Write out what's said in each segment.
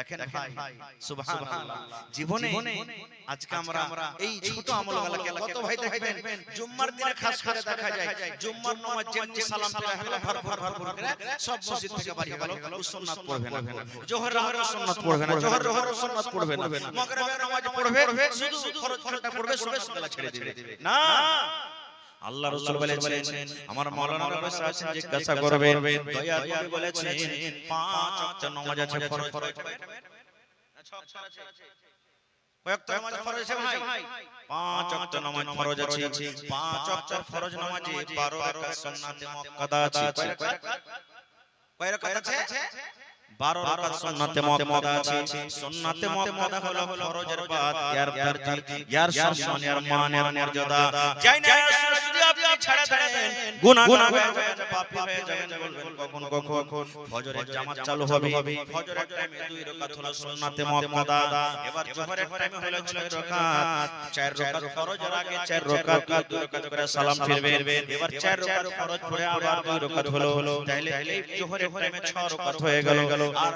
দেখেন ভাই সুবহানাল্লাহ, জীবনে আজকে আমরা এই ছোট আমলগুলোকে কত ভাই দেখবেন জুম্মার দিনে খাস করে দেখা যায় জুম্মার নামাজ যেমনি সালাম ফেরা হলো ভরপুর করে সব মসজিদ থেকে বাড়ি গেল, সুন্নাত পড়বে না, জোহরের সুন্নাত পড়বে না, জোহরের সুন্নাত পড়বে না, মাগরিবের নামাজ পড়বে, শুধু ফরজ ফরজটা পড়বে, সুন্নাতগুলো ছেড়ে দিবে না। আল্লাহ রাসূল বলেছেন, আমার মাওলানা বসে আছেন, জিজ্ঞাসা করবেন দয়া নবী বলেছেন 5 ওয়াক্ত নামাজ আছে ফরজ, কয়েকটা নামাজ ফরজ আছে ভাই, 5 ওয়াক্ত নামাজ ফরজ আছে, 5 ওয়াক্ত ফরজ নামাজে 12 রাকাত সুন্নাতে মুআক্কাদা আছে, কয় রাকাত আছে? 12 রাকাত সুন্নাতে মুআক্কাদা আছে। সুন্নাতে মুআক্কাদা হলো ফরজের বাদ ইয়ার দরজা, ইয়ার সম্মান, ইয়ার মান, ইয়ার মর্যাদা, যাই না যদি আপনি ছেড়ে দেন গুনাহগার হয়ে যাবেন, পাপী হয়ে যাবেন। বলবেন কখন ফজরের জামাত চালু হবে, ফজরের টাইমে 2 রাকাত হলো সুন্নাতে মুআক্কাদা, এবার জোহরের টাইমে হলো 6 রাকাত, 4 রাকাত ফরজের আগে 4 রাকাত 2 রাকাত করে সালাম ফিরবেন, এবার 4 রাকাত ফরজ পড়ে আবার 2 রাকাত হলো, তাহলে এই জোহরের টাইমে 6 রাকাত হয়ে গেল, আর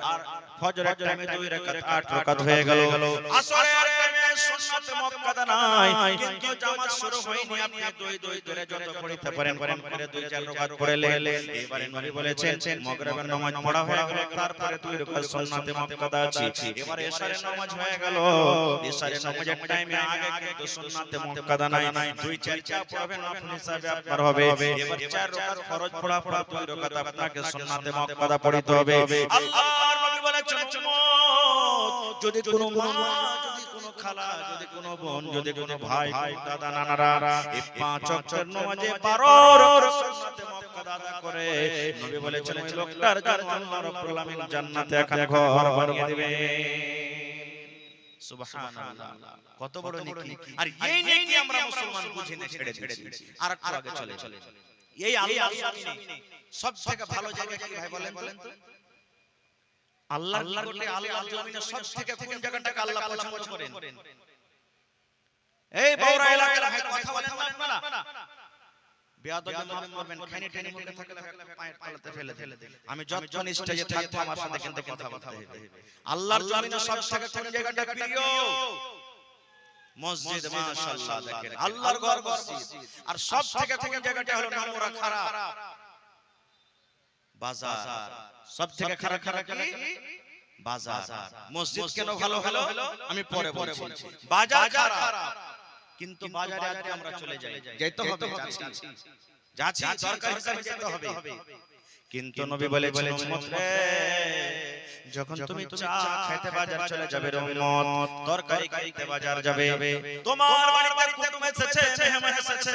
ফজরের টাইমে 2 রাকাত 8 রাকাত হয়ে গেল। আসরের টাইমে সুন্নাতে মুআক্কাদা নাই, কিন্তু জামাত শুরু হয়নি, আপনি দুই ধরে যত পড়তে পারেন করে 2-4 রাকাত পড়লেন। এবারে নবী বলেছেন মাগরিবের নামাজ পড়া হয়ে গেল, তারপরে 2 রাকাত সুন্নাতে মুআক্কাদা আছে, এবারে ইশারের নামাজ হয়ে গেল, ইশারের নামাজের টাইমে আগে কিন্তু সুন্নাতে মুআক্কাদা নাই, 2-4 চা পড়বেন আপনি হিসাবে আপনার হবে, এবার 4 রাকাত ফরজ পড়া 2 রাকাত আপনাকে সুন্নাতে মুআক্কাদা পড়তে হবে। আল্লাহর নবী বলেছেন যদি কোনো মা, যদি কোনো খালা, যদি কোনো বোন, যদি কোনো ভাই, দাদা, নানারা এই 5 ওয়াক্তের নামাজে 12 রাকাত সুন্নাতে মুআক্কাদা আদা করে, নবী বলেছেন ওই লোকটার জন্য আল্লাহ রাব্বুল আলামিন জান্নাতে এখানে ঘর বানিয়ে দিবেন। সুবহানাল্লাহ, কত বড় নেকি! আর এই নেকি আমরা মুসলমান বুঝে না, ছেড়ে দিয়েছি। আর একটু আগে চলে এই আল্লাহর জমিনে সবথেকে ভালো জায়গা কি ভাই বলেন তো? আল্লাহর নিকটে আল্লাহর জমিনে সবথেকে কোন জায়গাটাকে আল্লাহ পছন্দ করেন? এই বৌরা এলাকার ভাই কথা বলেন না আপনারা, বেয়াদবি মাফ করবেন, খানি টেনে মুখে থাকলে পায়ের তলাতে ফেলে দেন। আমি যতক্ষণ স্টেজে থাকবো আমার সাথে কিন্তু কথা বলতে হবে। আল্লাহর জমিনে সবথেকে কোন জায়গাটা প্রিয়? মসজিদ, মাশাআল্লাহ, দেখেন আল্লাহর ঘর মসজিদ। আর সবথেকে কোন জায়গাটা হলো নোংরা খারাপ? বাজার। সবথেকে খারাপ কি? বাজার। মসজিদ কেন ভালো হলো আমি পরে বলছি। বাজার খারাপ, কিন্তু বাজারে আজকে আমরা চলে যাই, যেতে হবে, যাচ্ছি দরকার হিসেবে যেতে হবে, কিন্তু নবী বলেছেন উম্মত রে, যখন তুমি চা খেতে বাজার চলে যাবে রে উম্মত, তরকারি কিনতে বাজার যাবে, তোমার বাড়িতে কুটুম এসেছে, মেহমান এসেছে,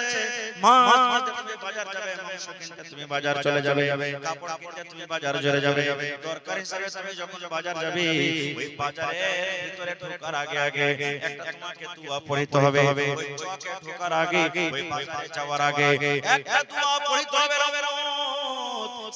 মাছ কিনতে তুমি বাজার যাবে, মাংস কিনতে তুমি বাজার চলে যাবে, কাপড় কিনতে তুমি বাজার চলে যাবে, তরকারি হিসেবে তুমি যখন বাজার যাবে, ওই বাজারের ভিতরে ঢোকার আগে একটা তোমাকে দোয়া পড়তে হবে, ওই চকে ঢোকার আগে, ওই বাজারে যাওয়ার আগে একটা দোয়া পড়তে হবে।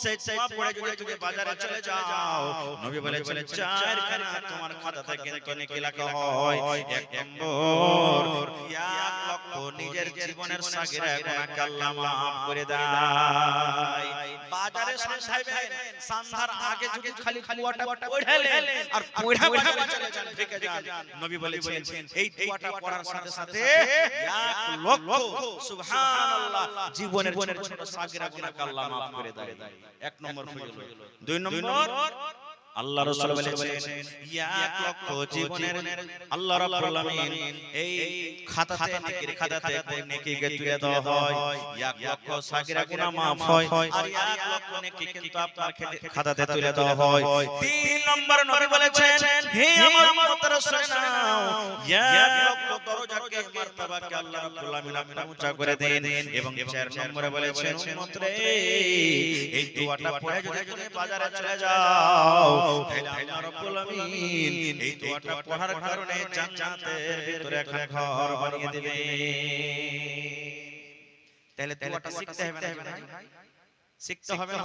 সেই দোয়া পড়ে যদি তুমি বাজারে চলে যাও, নবী বলেছেন 4 খানা তোমার খাতাতে কিন্তু নেকি লেখা হয়। 1 নম্বর, 1 লক্ষ নিজের জীবনের সাগিরা গুনাহকে আল্লাহ maaf করে দেয়। বাজারে সাঁধাইবেন, সান্ধার আগে যদি খালি কুয়াটা পড়েলেন আর পড়া বাজারে চলে যান, ঢেকে যান, নবী বলেছেন এই দোয়াটা পড়ার সাথে সাথে 1 লক্ষ সুবহানাল্লাহ জীবনের ছোট সাগিরা গুনাহকে আল্লাহ maaf করে দেয়। 1 নম্বর ফজিলত। 2 নম্বর, আল্লাহ রাসূল বলেছেন 1 লক্ষ জীবনের আল্লাহ রাব্বুল আলামিন এই খাতাতে, নেকির খাতাতে নেকিকে তুলে দেওয়া হয়, 1 লক্ষ সাগিরা গুনাহ maaf হয়, আর 1 লক্ষ নেকি কিন্তু আপনার খাতাতে তুলে দেওয়া হয়। 3 নম্বর নবী বলেছেন হে আমার উম্মতরা শুনে নাও, 1 লক্ষ দরজাকে, মারতাবাকে আল্লাহ রাব্বুল আলামিন আপনি উঁচা করে দেন। এবং 4 নম্বরে বলেছেন উম্মত রে, এই দোয়াটা পড়ে যদি তুমি বাজারে চলে যাও, তাহলে আল্লাহ রাব্বুল আলামিন এই দোয়াটা পড়ার কারণে জান্নাতের ভিতরে একটা ঘর বানিয়ে দিবে। তাহলে দোয়াটা শিখতে হবে না ভাই? শিখতে হবে না?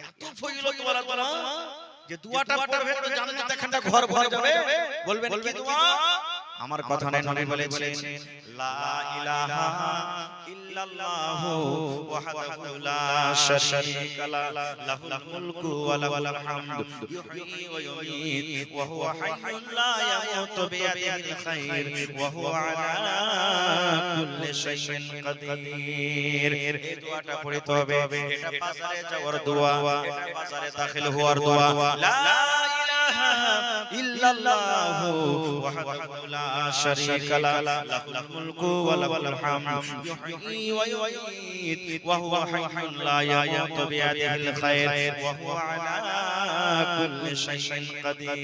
এত ফজিলত ওয়ালা দোয়া যে দোয়াটা পড়বে তো জান্নাতে একটা ঘর ভরে যাবে। বলবেন কি দোয়া? আমার কথা নাই, নবী বলেছেন লা ইলাহা ইল্লাল্লাহু ওয়াহদাহু লা শারীকা লাহু লাহুল মুলকু ওয়া লাহুল হামদু ইউহয়ী ওয়া ইউমীত ওয়া হুয়া হাইয়্যুন লা ইয়ামুতু বিয়াদিহিল খায়র ওয়া হুয়া আলা কুল্লি শাইইন কাদির। এই দোয়াটা পড়তে হবে, এটা বাজারে যাওয়ার দোয়া, এটা বাজারে দাখিল হওয়ার দোয়া। লা ইলাহা ইল্লাল্লাহু ওয়াহদাহু লা শারীকা লাহুল মুলকু ওয়া লাহুল হামদু ইউহয়ী ওয়া ইউমীত ওয়া হুয়া হাইয়্যুন লা ইয়ামুতু বিয়াদিহিল খায়র ওয়া হুয়া আলা কুল্লি শাইইন কাদির।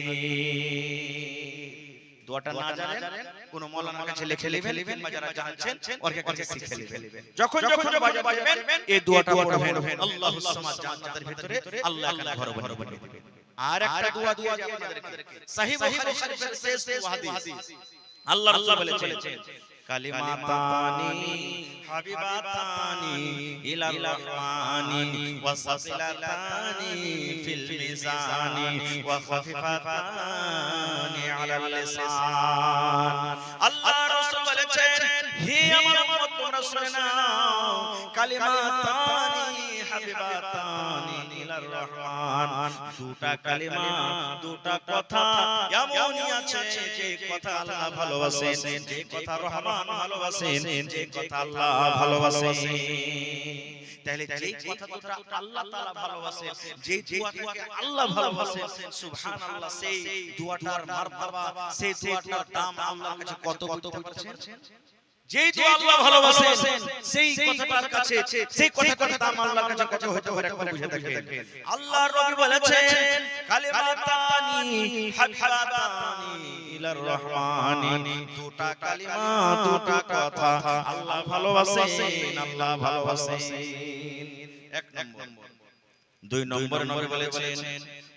দোয়াটা না জানেন কোন মাওলানার কাছে লিখে নেবেন, বা যারা জানছেন ওর কাছে শিখে নেবেন। যখন যখন বাজার যাবেন এই দোয়াটা পড়বেন, আল্লাহুস সামাদ, জান্নাতের ভিতরে আল্লাহ এখানে ঘর বানিয়ে দিবেন। আর একটা দোয়া আপনাদেরকে সহিহ বুখারী শরীফের শেষ হাদিস, আল্লাহ রাসূল বলেছেন কালিমাতানি হাবিবাতানি ইলার রহমানি ওয়া সাফিলাতানি ফিল মিজানি ওয়া খাফিফাতানি আলাল লিসান। আল্লাহ রাসূল বলেছেন হে আমার উম্মত তোমরা শুনে নাও, কালিমাতানি হাবিবাতানি ইলার রহমান, দুটা কালিমা, দুটা কথা এমনই আছে যে কথা আল্লাহ ভালোবাসেন, যে কথা রহমান ভালোবাসেন, যে কথা আল্লাহ ভালোবাসেন। তাহলে যে কথা দুটা আল্লাহ তাআলা ভালোবাসেন, যে দোয়াটাকে আল্লাহ ভালোবাসেন, সুবহানাল্লাহ, সেই দোয়াটার মারতাবা, সেই দোয়াটার দাম আল্লাহর কাছে কত বুঝতে পারছেন? যেই দোয়া আল্লাহ ভালোবাসেন সেই কথাটার কাছে, সেই কথাটার দাম আল্লাহর কাছে কত হতে পারে একটু বুঝে দেখেন। আল্লাহর নবী বলেছেন কালিমাতানি হাবিবাতানি ইলার রহমানি, দুটা কালিমা, দুটা কথা আল্লাহ ভালোবাসেন, আল্লাহ ভালোবাসেন। এক নম্বর। দুই নম্বর নবী বলেছেন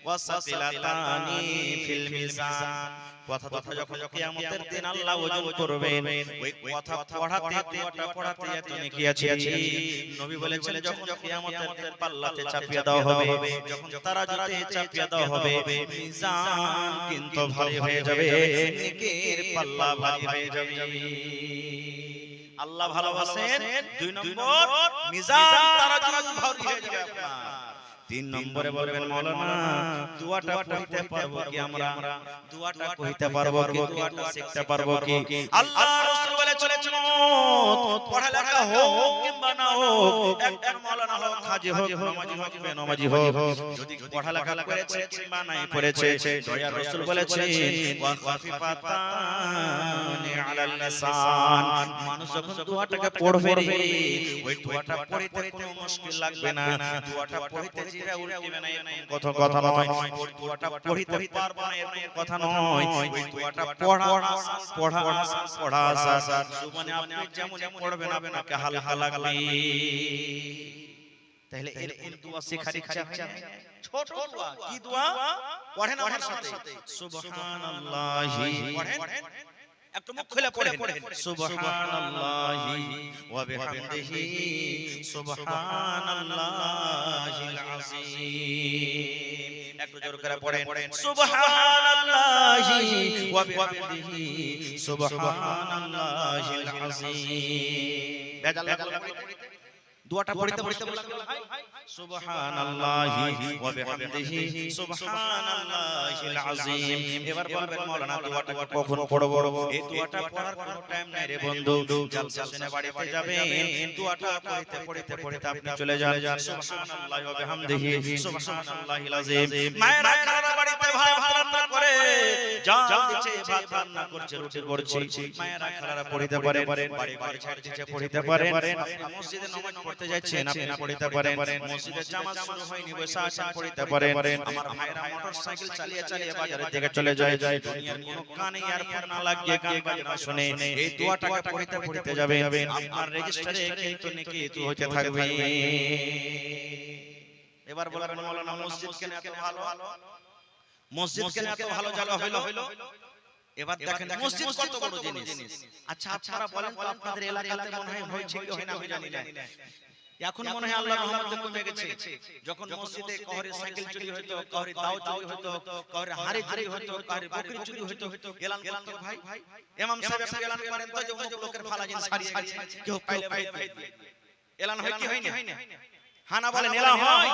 ওয়াসাতিলাতানি ফিল মিজান, কথা যখন কিয়ামতের দিন আল্লাহ ওজন করবেন, ওই কথা পড়াতে, দোয়াটা পড়াতে এত নেকি আছে। নবী বলেছেন যখন কিয়ামতের দিন পাল্লাতে চাপিয়ে দেওয়া হবে, যখন তারাজুতে চাপিয়ে দেওয়া হবে, মিজান কিন্তু ভারী হয়ে যাবে, নেকির পাল্লা ভারী হয়ে যাবে। আল্লাহ ভালোবাসেন, দুই নম্বর মিজান তারাজু ভারী হয়ে যাবে আপনার। তিন নম্বরে বলবেন মাওলানা দোয়াটা পড়তে পারবো কি আমরা, দোয়াটা কইতে পারবো কি, দোয়াটা শিখতে পারবো কি? আল্লাহ রাসূল বলেছেন পড়ালেখা হোক কিংবা না হোক, একজন মাওলানা হোক, হাজী হোক, নামাজি হোক, বেনামাজি হোক, যদি পড়ালেখা করেছে কিংবা নাই করেছে, দয়ার রাসূল বলেছেন ওয়া খাফিফাতানি আলাল লিসান, মানুষ যখন দোয়াটাকে পড়বে ওই দোয়াটা পড়তে কোনো মুশকিল লাগবে না, দোয়াটা পড়তে জিরা উল্টিবে না এরকম কথা নয়, ওই দোয়াটা পড়তে পারবে না এরকম কথা নয়, ওই দোয়াটা পড়া আসান, সুবহানে আপনি যেমন পড়বেন আপনাকে হালকা লাগবে। তাহলে এরকম দোয়া শেখার ইচ্ছা হয়, ছোট দোয়া, কি দোয়া পড়েন আমার সাথে, সুবহানাল্লাহি, পড়েন একটু মুখ খুলে পড়েন, সুবহানাল্লাহি ওয়া বিহামদিহি সুবহানাল্লাহিল আযীম। একটু জোরে করে পড়েন সুবহানাল্লাহি ওয়া বিহামদিহি সুবহানাল্লাহিল আযীম। বেজাল লাগলো দোয়াটা পড়তে পড়তে ভাই সুবহানাল্লাহি ওয়া বিহামদিহি সুবহানাল্লাহিল আযীম। এবার বলবেন মাওলানা দোয়াটা কখন পড়ব? এই দোয়াটা পড়ার কোনো টাইম নাই রে বন্ধু, জলসা শুনে বাড়িতে যাবেন, দোয়াটা পড়তে পড়তে আপনি চলে যান সুবহানাল্লাহি ওয়া বিহামদিহি সুবহানাল্লাহিল আযীম। মায়েরা খালা বাড়িতে ভাত রান্না করে, জাল দিচ্ছে, ভাত রান্না করছে, রুটি করছে, মায়েরা খালারা পড়তে পারেন, বাড়ি বাড়ি ছেড়ে দিচ্ছে পড়তে পারেন, আপনি মসজিদে নামাজ পড়তে যাচ্ছেন আপনি পড়তে পারেন, মসজিদে জামাত শুরু হয়নি বসে আছেন পড়তে পারেন। আমার ভাইরা মোটরসাইকেল চালিয়ে চালিয়ে বাজারের দিকে চলে যায়, দুনিয়ার কোনো কানে ইয়ারফোন না লাগিয়ে গান বাজনা শুনে এই দোয়াটাকে পড়তে যাবেন, আপনার রেজিস্টারে কিন্তু নেকি তো হতে থাকবে। এবার বলবেন মাওলানা মসজিদ কেন এত ভালো, মসজিদ কেন এত ভালো জায়গা হলো? এবার দেখেন মসজিদ কত বড় জিনিস। আচ্ছা আপনারা বলেন তো আপনাদের এলাকাতে মনে হয় হয়েছে কি হয় না আমি জানি না, এখন মনে হয় আল্লাহর রহমতে কমে গেছে। যখন মসজিদে কাউরে সাইকেল চুরি হতো, কাউরে দাও চুরি হতো, কাউরে হাড়ি চুরি হতো, কাউরে বকরি চুরি হতো, এলান করতো ভাই ইমাম সাহেব একটু এলান করেন তো যে অমুক লোকের ফালা জিনিস হারিয়ে গেছে, কেউ পাইলে ভাই এলান হয় কি হয় না? হানা বলেন এলান হয়।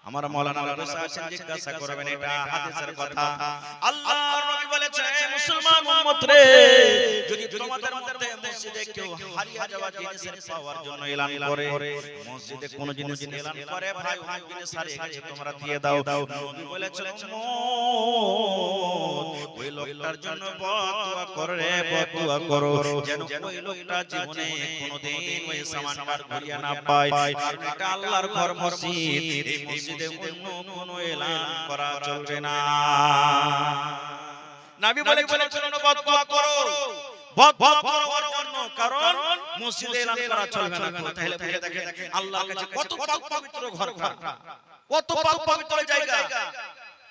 আমার মাওলানা বসে আছেন, জিজ্ঞাসা করবেন এটা হাদিসের কথা। আল্লাহর নবী বলেছেন মুসলমান উম্মত রে, যদি তোমাদের মধ্যে মসজিদে কেউ হারিয়ে যাওয়া জিনিসের পাওয়ার জন্য এলান করে, মসজিদে কোন জিনিস এলান করে ভাই ওই জিনিস হারিয়ে গেছে তোমরা দিয়ে দাও, নবী বলেছেন ওই লোকটার জন্য বদদুয়া করে, বদদুয়া করো যেন ওই লোকটা জীবনে কোনোদিন ওই সামানটার ঘুরিয়ে না পায়। কারণ এটা আল্লাহর ঘর মসজিদ, এই মসজিদে অন্য কোনো এলান করা চলবে না। নবী বলেছেন বদদুয়া করো, বদদুয়া করার জন্য, কারণ মসজিদে এলান করা চলবে না। তাহলে বুঝে দেখেন আল্লাহর কাছে কত পাক পবিত্র ঘরটা, কত পাক পবিত্র জায়গা।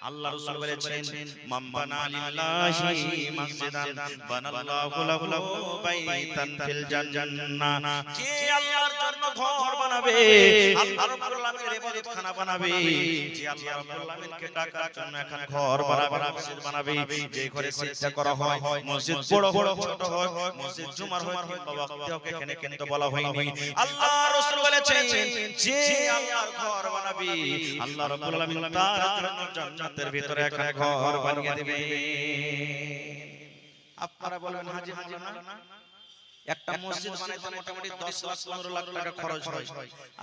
আল্লাহ রাসূল বলেছেন মান বানা লিল্লাহি মাসজিদান বানাল্লাহু লাহু বাইতান ফিল জান্নাহ, যে আল্লাহর জন্য ঘর বানাবে, আল্লাহ রাব্বুল আলামিনের ইবাদতখানা বানাবে, যে আল্লাহ রাব্বুল আলামিনকে ডাকার জন্য এখন ঘর বানাবে, মসজিদ বানাবে, যে ঘরে সিজদা করা হয়, মসজিদ বড় বড় ছোট হয়, মসজিদ জুমার হয় কিংবা ওয়াক্তে হয়, এখানে কিন্তু বলা হয়নি। আল্লাহ রাসূল বলেছেন যে আল্লাহর ঘর বানাবে, আল্লাহ রাব্বুল আলামিন তার জন্য জান্নাত এর ভিতরে একটা ঘর বানিয়ে দিবে। আপনারা বলবেন হাজী মাওলানা একটা মসজিদ বানাইতে মোটামুটি 10 লাখ 15 লাখ টাকা খরচ হয়,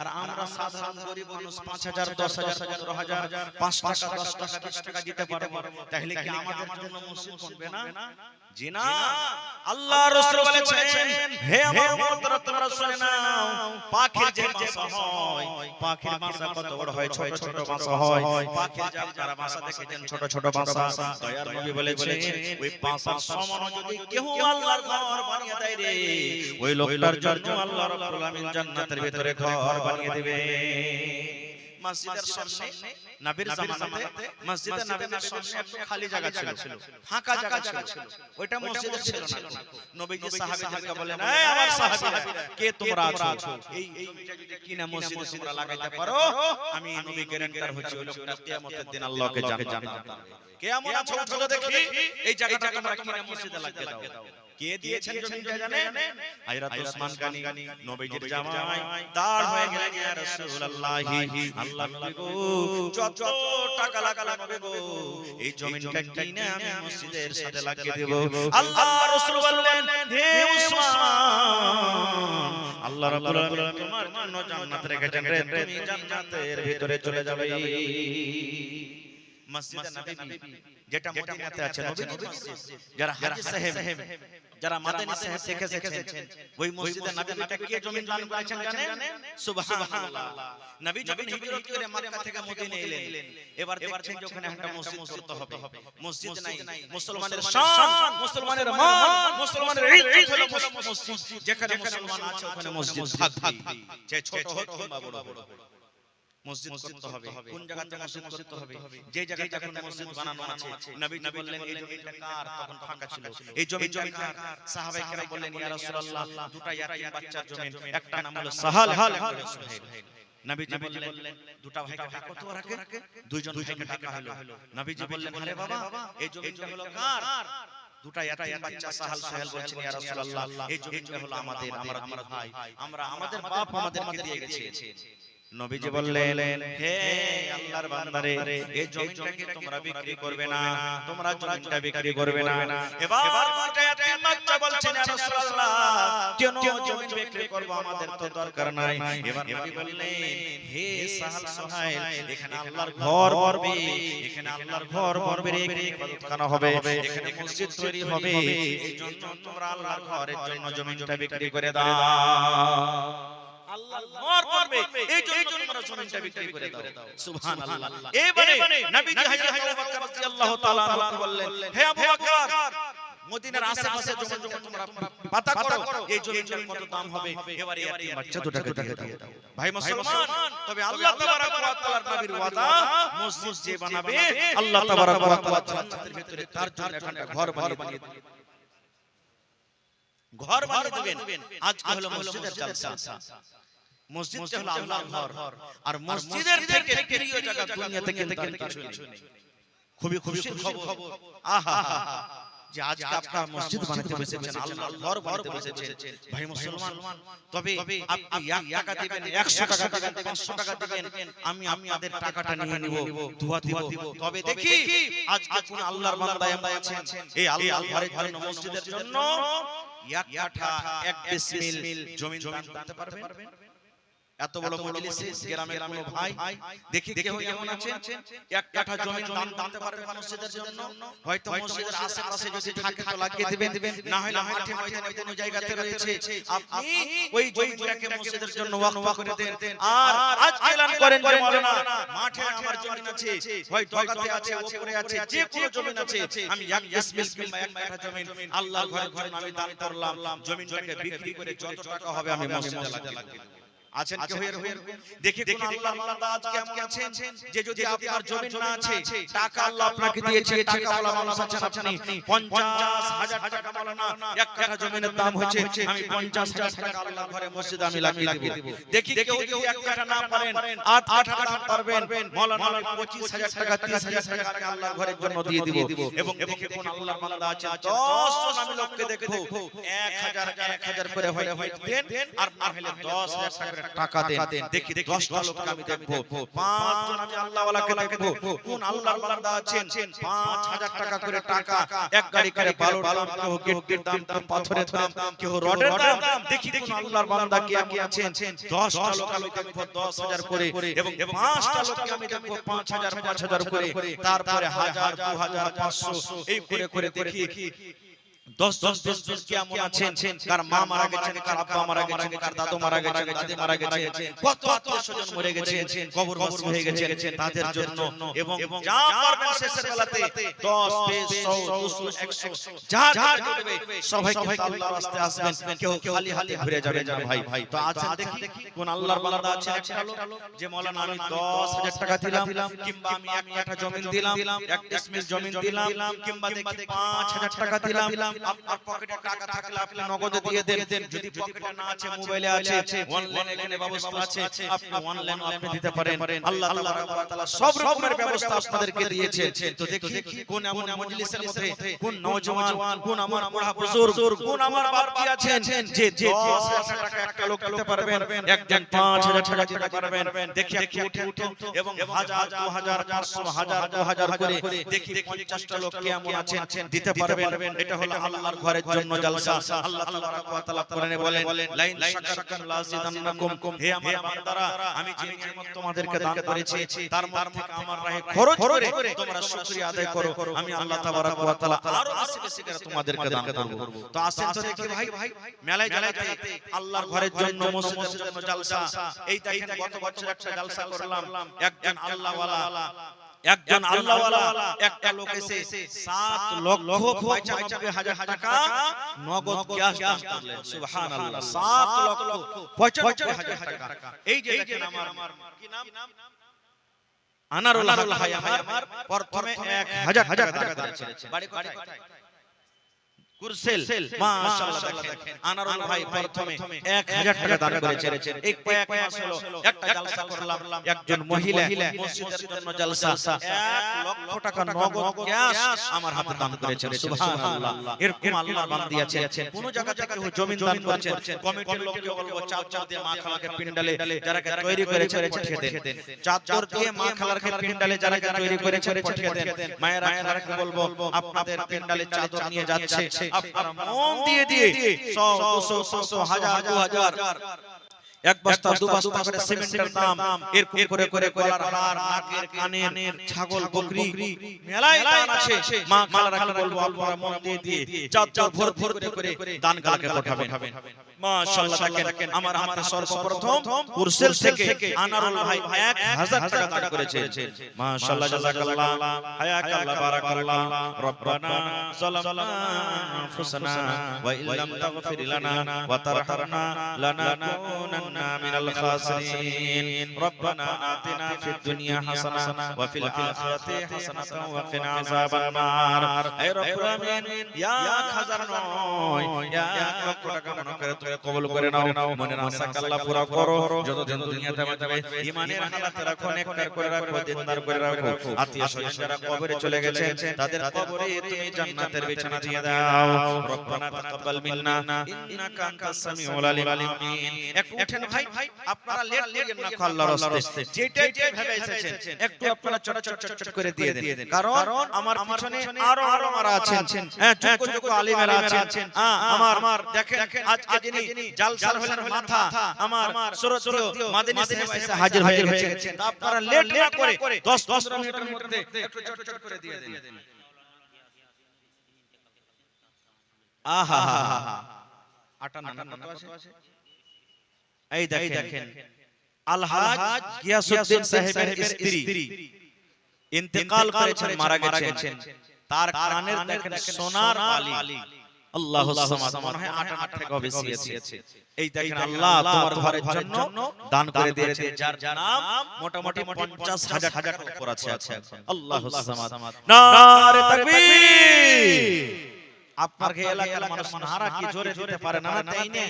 আর আমরা সাধারণ গরিব মানুষ 5000 10000 15000 5 টাকা 10 টাকা 20 টাকা দিতে পারবো, তাহলে কি আমাদের জন্য মসজিদ বানবে না? জি না। আল্লাহ রাসূল বলেছেন হে আমার উম্মতরা তোমরা শুনে নাও, পাখির যে বাসা হয়, পাখির বাসা কত বড় হয়, ছোট ছোট বাসা হয়, পাখির যে আপনারা বাসা দেখেছেন ছোট ছোট বাসা, দয়ার নবী বলেছেন ওই বাসার সমান যদি কেউ আল্লাহর ঘর বানিয়ে দেয় রে, ওই লোকটার জন্য আল্লাহ রাব্বুল আলামিন জান্নাতের ভিতরে ঘর বানিয়ে দিবে। মসজিদের সামনে নবীর জামানাতে মসজিদে নববীর সামনে একটু খালি জায়গা ছিল, ফাঁকা জায়গা ছিল, ওইটা মসজিদ ছিল না। নবীজি সাহাবীদেরকে বলেন এই আমার সাহাবীরা কে তোমরা আছো, এই জমিটা যদি কিনা মসজিদে তোমরা লাগাইতে পারো, আমি নবী গ্যারান্টার হচ্ছি ওই লোকটা কিয়ামতের দিন আল্লাহকে জান্নাত পাবে। কেমন আছো উঠো দেখি, এই জায়গাটা তোমরা কিনা মসজিদে লাগিয়ে দাও। কে দিয়েছেন জমিটা জানেন? হযরত ওসমান গানি নবীজির জামাই দাঁড় হয়ে গেলেন, ইয়া রাসূলুল্লাহি আল্লাহ নবী গো যত টাকা লাগবে নবী গো এই জমিটা কিনে আমি মসজিদের সাথে লাগিয়ে দেব। আল্লাহ রাসূল বললেন হে ওসমান, আল্লাহ রাব্বুল আলামিন তোমার জন্য জান্নাত রেখেছেন রে, তুমি জান্নাতের ভিতরে চলে যাবে। মসজিদে নববী যেটা মদিনাতে আছে, নবীর মসজিদ, যারা হাজী সাহেব যারা মাদানী সাহেব দেখেছেন ওই মসজিদে নববীটা কে জমি দান করেছেন জানেন? সুবহানাল্লাহ। নবী যখন হিজরত করে মক্কা থেকে মদিনা এলেন, এবার দেখছেন যে ওখানে একটা মসজিদ করতে হবে। মসজিদ নাই, মুসলমানের শান, মুসলমানের মান, মুসলমানের ইজ্জত হলো মসজিদ। যেখানে মুসলমান আছে ওখানে মসজিদ থাকবে, যে ছোট হোক কিংবা বড় হোক মসজিদ করতে হবে। কোন জায়গাতে মসজিদ করতে হবে? যে জায়গাতে এখন মসজিদ বানানো আছে, নবী বললেন এই জমিটা কার? তখন ফাঁকা ছিল। এই জমিটা কার? সাহাবায়ে কেরাম বললেন ইয়া রাসূলুল্লাহ দুটো ইয়াতীম বাচ্চার জমি, একটা নাম হলো সাহাল, একটা হলো সুহাইল। নবীজি বললেন দুটো ভাইকে ডাকো তো, রাখে দুইজন ভাইকে ডাকা হলো। নবীজি বললেন আরে বাবা এই জমিটা হলো কার? দুটো ইয়াতীম বাচ্চা সাহাল সুহাইল বলছেন ইয়া রাসূলুল্লাহ এই জমিটা হলো আমাদের, আমরা ভাই, আমরা আমাদের বাপ আমাদেরকে দিয়ে গেছে। নবীজি বললেন হে আল্লাহর বান্দারে এই জমিটাকে তোমরা বিক্রি করবে না, তোমরা জমিটা বিক্রি করবে না। এবার দুইটা ইয়াতীম বাচ্চা বলছেন ইয়া রাসূলুল্লাহ কেন জমি বিক্রি করব, আমাদের তো দরকার নাই। এবার নবী বললেন হে সাহাল সুহাইল এখানে আল্লাহর ঘর বাড়বে, এখানে আল্লাহর ঘর বাড়বে, এখানে ইবাদতখানা হবে, এখানে মসজিদ তৈরি হবে, এই জন্য তোমরা আল্লাহর ঘরের জন্য জমিটা বিক্রি করে দাও। আল্লাহর ঘর করবে এই জন্য তোমরা জমিটা বিক্রি করে দাও। সুবহানাল্লাহ। এবারে নবীজি হযরত আবু বকর রাদিয়াল্লাহু তাআলা আনহু বললেন হে আবু বকর মদিনার আশেপাশে জমি তোমরা পাতা করো, এই জমির কত দাম হবে, এবারে ইয়াতীম বাচ্চা দুটাকে দিয়ে দাও। ভাই মুসলমান, তবে আল্লাহ তাবারক ওয়া তাআলার নবীর ওয়াদা মসজিদ যে বানাবে আল্লাহ তাবারক ওয়া তাআলা জান্নাতের ভিতরে তার জন্য একটা ঘর বানিয়ে দিবেন, ঘর বানিয়ে দিবেন। আজকে হলো মসজিদের জলসা, মসজিদটা হলো আল্লাহর ঘর, আর মসজিদের থেকে প্রিয় জায়গা দুনিয়াতে কিন্তু আর কিছু নেই। খুবই খুশির খবর, আহা যে আজকে আপনারা মসজিদ বানাতে বসেছেন, আল্লাহর ঘর বানাতে বসেছেন ভাই মুসলমান। তবে আপনি 1 টাকা দিবেন, 100 টাকা দিবেন, 500 টাকা দিবেন, আমি আপনাদের টাকাটা নিয়ে নিব, দোয়া দিব। তবে দেখি আজকে কোন আল্লাহর বান্দা এমন আছেন এই আল্লাহর ঘরের জন্য, মসজিদের জন্য 1 কাঠা 1 ডিসমিল জমি দান করতে পারবেন? এত বড় মজলিসে গ্রামের কোন ভাই দেখি কেউ এমন আছেন 1 কাঠা জমি দান করতে পারবেন মসজিদের জন্য? হয়তো মসজিদের আশেপাশে যদি থাকে তো লাগিয়ে দিবেন, না হলে মাঠে ময়দানে কোন জায়গাতে রয়েছে আপনি ওই জমিটাকে মসজিদের জন্য ওয়াকফ করে দেন। আর আজ এলান করেন যে মাওলানা মাঠে আমার জমি আছে, হয় দগাতে আছে, উপরে আছে, যে কোনো জমি আছে, আমি 1 ডিসমিল কিংবা 1 কাঠা জমি আল্লাহর ঘরের জন্য আমি দান করলাম, জমিটাকে বিক্রি করে যত টাকা হবে আমি মসজিদে লাগিয়ে দেব। আছেন কেউ এর? দেখি কোন আল্লাহর বান্দা আজকে এমন আছেন যে যদি আপনার জমি না আছে, টাকা আল্লাহ আপনাকে দিয়েছে, টাকা আল্লাহ মানুষ আছেন, আপনি 50,000 টাকা মাওলানা 1 কাঠা জমির দাম হচ্ছে, আমি 50,000 টাকা আল্লাহর ঘরে মসজিদে আমি লাগিয়ে দেব। দেখি কেউ যদি 1 কাঠা না পারেন, 8 কাঠা পারবেন, মাওলানা আমি 25,000 টাকা 30,000 টাকা আমি আল্লাহর ঘরের জন্য দিয়ে দিব। এবং দেখি কোন আল্লাহর বান্দা আছে 10 জন আমি লোককে দেখবো 1000 করে হয় দেন, আর না হলে 10,000 টাকা দেন। দেখি 10টা লোককে আমি দেখবো, 5 জন আমি আল্লাহ ওয়ালাকে দেখবো, কোন আল্লাহর বান্দা আছেন 5,000 টাকা করে টাকা এক গাড়ি করে বালুর দাম, কেউ গিট্টির দাম, কেউ পাথরের দাম, কেউ রডের দাম। দেখি কোন আল্লাহর বান্দা কি আমি আছেন 10টা লোক আমি দেখবো 10,000 করে, এবং 5টা লোককে আমি দেখবো 5,000 করে, তারপরে 1000 2000 500 এই করে করে দেখি 10 জন কেমন আছেন, কার মা মারা গেছেন, কার আব্বা মারা গেছেন, কার দাদু মারা গেছেন, দাদি মারা গেছেন, কত আত্মীয়স্বজন মরে গেছেন, কবরবাসী হয়ে গেছেন, তাদের জন্য এবং যা পারবেন শেষের বেলাতে 10 20 100 200 100 যা যা করবে সবাইকে আল্লাহর রাস্তায় আসবেন, কেউ খালি হাতে ঘুরে যাবেন না ভাই। তো আছেন দেখি কোন আল্লাহর বান্দা আছেন একটা লোক যে মাওলানা আমি 10,000 টাকা দিলাম, কিংবা আমি 1 কাঠা জমি দিলাম, 1 ডিসমিল জমি দিলাম, কিংবা দেখি 5,000 টাকা দিলাম। আপনার পকেটে টাকা থাকলে আপনি নগদে দিয়ে দেন, যদি পকেটে না আছে মোবাইলে আছে, অনলাইনে লেনদেনের ব্যবস্থা আছে, আপনি অনলাইনে আপনি দিতে পারেন। আল্লাহ তাআলা সব রকমের ব্যবস্থা আপনাদেরকে দিয়েছে। তো দেখি কোন এমন মজলিসের মধ্যে কোন নওজওয়ান, কোন আমার বুড়া বুজুর্গ, কোন আমার বাপজি আছেন যে 10,000 টাকা একটা লোক দিতে পারবেন, একজন 5,000 টাকা দিতে পারবেন। দেখি একটু উঠেন তো, এবং 1000 2000 500 1000 2000 করে দেখি 50টা লোক কেমন আছেন দিতে পারবেন। এটা হলো আল্লাহর ঘরের জন্য জলসা। আল্লাহ তাআলা কোরআনে বলেন লাইন শাকারতুম লাযিদান্নাকুম, হে আমার বান্দারা আমি যে নিয়ামত তোমাদেরকে দান করেছি তার মধ্যে থেকে আমার রাহে খরচ করে তোমরা শুকরিয়া আদায় করো, আমি আল্লাহ তাবারাক ওয়া তাআলা আরো বেশি বেশি করে তোমাদেরকে দান করব। তো আসেন তো দেখি ভাই মেলায় জায়গাতে আল্লাহর ঘরের জন্য মসজিদের জন্য জলসা। এই দেখেন গত বছর একটা জলসা করলাম, একজন আল্লাহওয়ালা একটা লোক এসে 7,95,000 টাকা নগদ ক্যাশ দান করলেন। সুবহানাল্লাহ, 7,95,000 টাকা। এই যে দেখেন আমার কি নাম আনারুল ভাই, আমার প্রথমে 1,000 টাকা দিয়েছেন। বাড়ি কোথায়? কুরসেল। মাশাআল্লাহ দেখেন আনারুল ভাই প্রথমে 1,000 টাকা দান করেছেন। এই কয়েক মাস হলো একটা জলসা করলাম, একজন মহিলা মসজিদের জন্য জলসা 1,00,000 টাকা নগদ ক্যাশ আমার হাতে দান করেছেন। সুবহানাল্লাহ, এরকম আল্লাহর বান্দি আছেন। কোন জায়গা থেকে জমি দান করেছেন, কমিটির লোককে বলবো চাদর দিয়ে মা খালাকে পিন্ডালে যারা তৈরি করেছেন পাঠিয়ে দেন, চাদর দিয়ে মা খালাকে পিন্ডালে যারা তৈরি করেছেন পাঠিয়ে দেন। মায়েরা খালাকে বলবো আপনাদের পিন্ডালে চাদর নিয়ে যাচ্ছে, আপনারা মন দিয়ে 100 200 500 1000 2000 এক বস্তা দু বস্তা করে সিমেন্টের দাম এরকম করে করে গলার হার, নাকের কানের, ছাগল বকরি মেলায় দান আছে। মা খালারা বলবো আপনারা মন দিয়ে চাদর ভর ভর করে দান গালাকে পাঠাবেন। মাশাআল্লাহ দেখেন আমার হাতে সর্বপ্রথম কুরসেল থেকে আনারুল ভাই 1,000 টাকা দান করেছেন। মাশাআল্লাহ জাযাকাল্লাহ হায়াকাল্লাহ বারাকাল্লাহ। রব্বানা যালামনা আনফুসানা ওয়া ইল্লাম তাগফির লানা ওয়া তারহামনা লানাকুনান্না كنا من الخاسرين ربنا آتنا في الدنيا حسنة وفي الآخرة حسنة وقنا عذاب النار اے رب العالمین یا হাজার নয় ইয়া লক্ষ টাকা মনে করে তুমি কবুল করে নাও মনের আশা আল্লাহ পুরা করো যতদিন দুনিয়াতে বাঁচবে ঈমানের হালাতে রাখো নেককার করে রাখো দিনদার করে রাখো আত্মীয় স্বজন যারা কবরে চলে গেছে তাদের কবরে তুমি জান্নাতের বিছানা দিয়ে দাও রব্বানা তাকাব্বাল মিন্না ইন্নাকা আনতাস সামিউল আলিম আমিন একটু উঠেন ভাই আপনারা লেট লাগেন না আল্লাহর রাস্তে যেটাই যে ভেবে এসেছেন একটু আপনারা চট করে দিয়ে দেন কারণ আমার পিছনে আরো মারা আছেন হ্যাঁ যোগ্য আলিমেরা আছেন আমার দেখেন আজকে যিনি জালসার হলেন মাথা আমার সুরতীয় মাদানী সাহেব এসে হাজির হয়ে গেছেন আপনারা লেট না করে 10-15 মিনিটের মধ্যে একটু চট করে দিয়ে দেন আহা আটা নানা কত আছে এই দেখেন আলহাজ গিয়াসউদ্দিন সাহেবের স্ত্রী ইন্তেকাল করেছেন মারা গেছেন তার কানের দেখেন সোনার বালি আল্লাহুস সামাদ মনে হয় আটা থেকে বেশি আছে এই দেখেন আল্লাহ তোমার ঘরের জন্য দান করে দিয়েছে যার নাম মোটামুটি 50,000 টাকার উপর আছে আল্লাহুস সামাদ নারে তাকবীর আপনার এই এলাকার মানুষ নারা কি জোরে দিতে পারে না তাই না